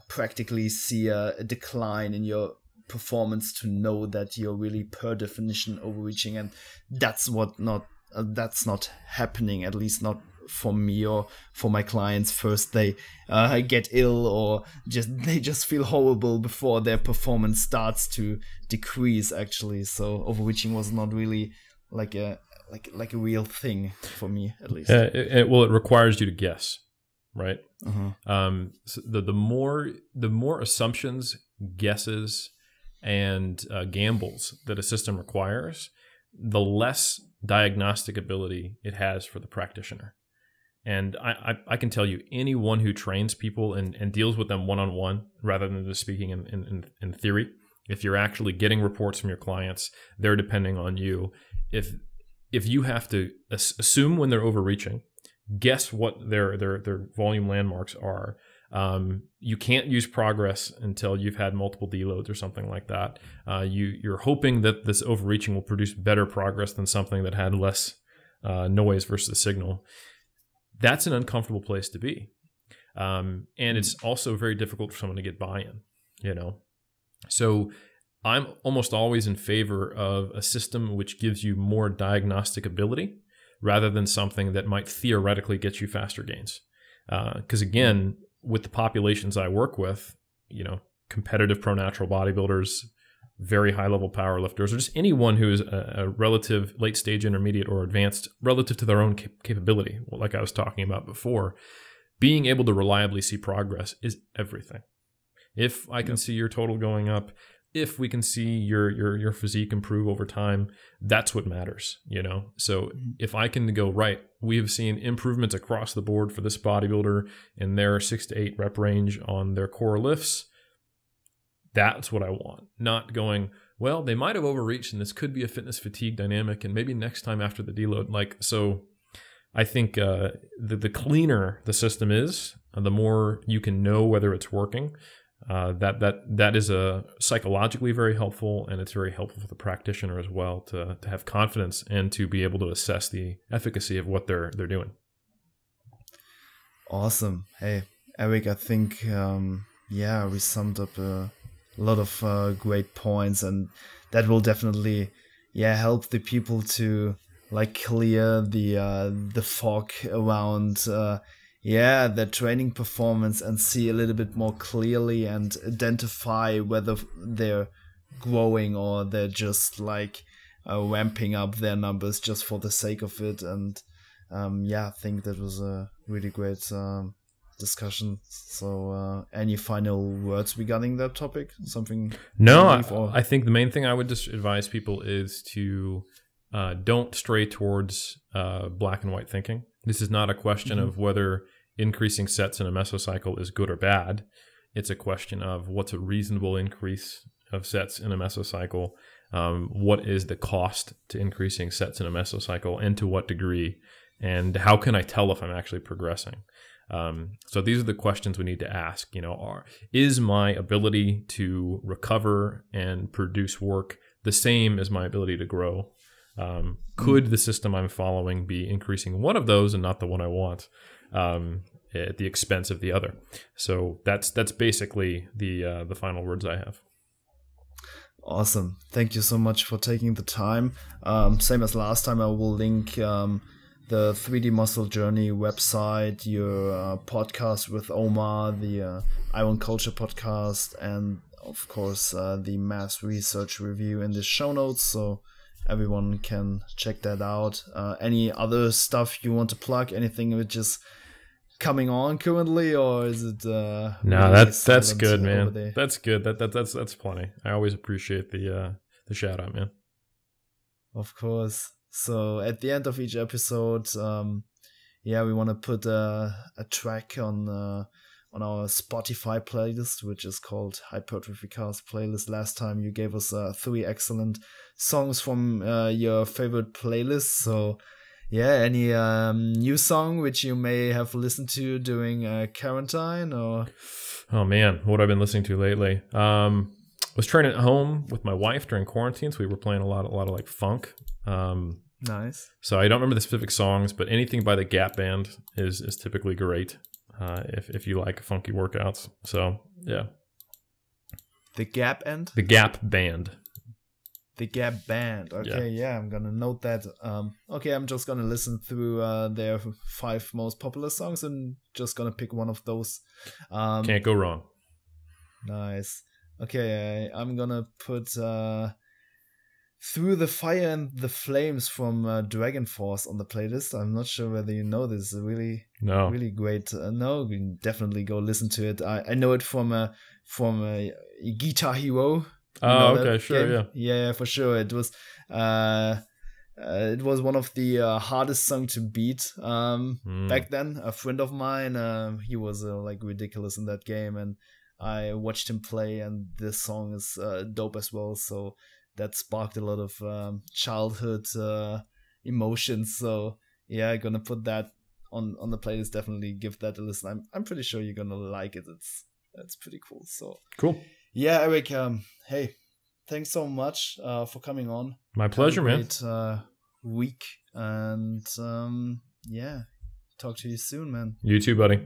practically see a decline in your performance to know that you're really per definition overreaching, and that's not happening, at least not for me or for my clients. First they get ill or they just feel horrible before their performance starts to decrease, actually. So overreaching was not really like a real thing for me, at least. It requires you to guess, right? So the more assumptions, guesses, and gambles that a system requires, the less diagnostic ability it has for the practitioner. And I can tell you, anyone who trains people and deals with them one-on-one rather than just speaking in theory, if you're actually getting reports from your clients, they're depending on you. If you have to assume when they're overreaching, guess what their volume landmarks are, you can't use progress until you've had multiple deloads or something like that. You're hoping that this overreaching will produce better progress than something that had less noise versus the signal. That's an uncomfortable place to be. And it's also very difficult for someone to get buy-in, So I'm almost always in favor of a system which gives you more diagnostic ability rather than something that might theoretically get you faster gains. Because again, with the populations I work with, competitive pro-natural bodybuilders, very high-level power lifters, or just anyone who is a relative late-stage, intermediate, or advanced relative to their own capability, like I was talking about before, being able to reliably see progress is everything. If I can see your total going up, if we can see your physique improve over time, that's what matters, you know? So if I can go, right, we have seen improvements across the board for this bodybuilder in their 6 to 8 rep range on their core lifts, that's what I want. Not going, well, they might have overreached and this could be a fitness fatigue dynamic and maybe next time after the deload. Like, so I think the cleaner the system is, the more you can know whether it's working. That is psychologically very helpful, and it's very helpful for the practitioner as well to have confidence and to be able to assess the efficacy of what they're doing. Awesome. Hey, Eric, I think we summed up a lot of great points, and that will definitely help the people to like clear the fog around their training performance and see a little bit more clearly and identify whether they're growing or they're just like ramping up their numbers just for the sake of it. And I think that was a really great discussion. So any final words regarding that topic? Something? No, I think the main thing I would just advise people is to don't stray towards black and white thinking. This is not a question of whether increasing sets in a mesocycle is good or bad. It's a question of what's a reasonable increase of sets in a mesocycle. What is the cost to increasing sets in a mesocycle, and to what degree? And how can I tell if I'm actually progressing? So these are the questions we need to ask. You know, is my ability to recover and produce work the same as my ability to grow? Could the system I'm following be increasing one of those and not the one I want, at the expense of the other? So that's basically the final words I have. Awesome. Thank you so much for taking the time. Same as last time, I will link the 3D Muscle Journey website, your podcast with Omar, the Iron Culture podcast, and of course the Mass Research Review in the show notes. So everyone can check that out. Any other stuff you want to plug? Anything which is coming on currently, or is it? No, that's good, man. That's good. That's plenty. I always appreciate the shout out, man. Of course. So at the end of each episode, we want to put a track on our Spotify playlist, which is called Hypertrophy Cast Playlist. Last time you gave us 3 excellent songs from your favorite playlist. So any new song which you may have listened to during quarantine, or? Oh man, what I've been listening to lately. Was training at home with my wife during quarantine, so we were playing a lot of like funk. Nice. So I don't remember the specific songs, but anything by the Gap Band is typically great. If you like funky workouts. So yeah. The Gap Band? The Gap Band. The Gap Band. Okay, I'm gonna note that. I'm just gonna listen through their 5 most popular songs and just gonna pick one of those. Can't go wrong. Nice. Okay, I'm gonna put Through the Fire and the Flames from Dragon Force on the playlist. I'm not sure whether you know this. Really great. No, you can definitely go listen to it. I know it from Guitar Hero. Oh, okay, sure, game? Yeah, for sure. It was one of the hardest songs to beat back then. A friend of mine, he was like ridiculous in that game, and I watched him play, and this song is dope as well. So that sparked a lot of childhood emotions. So I'm gonna put that on the playlist. Definitely give that a listen. I'm pretty sure you're gonna like it. It's pretty cool. So cool. Yeah, Eric. Hey, thanks so much for coming on. My pleasure, man. Great week, and talk to you soon, man. You too, buddy.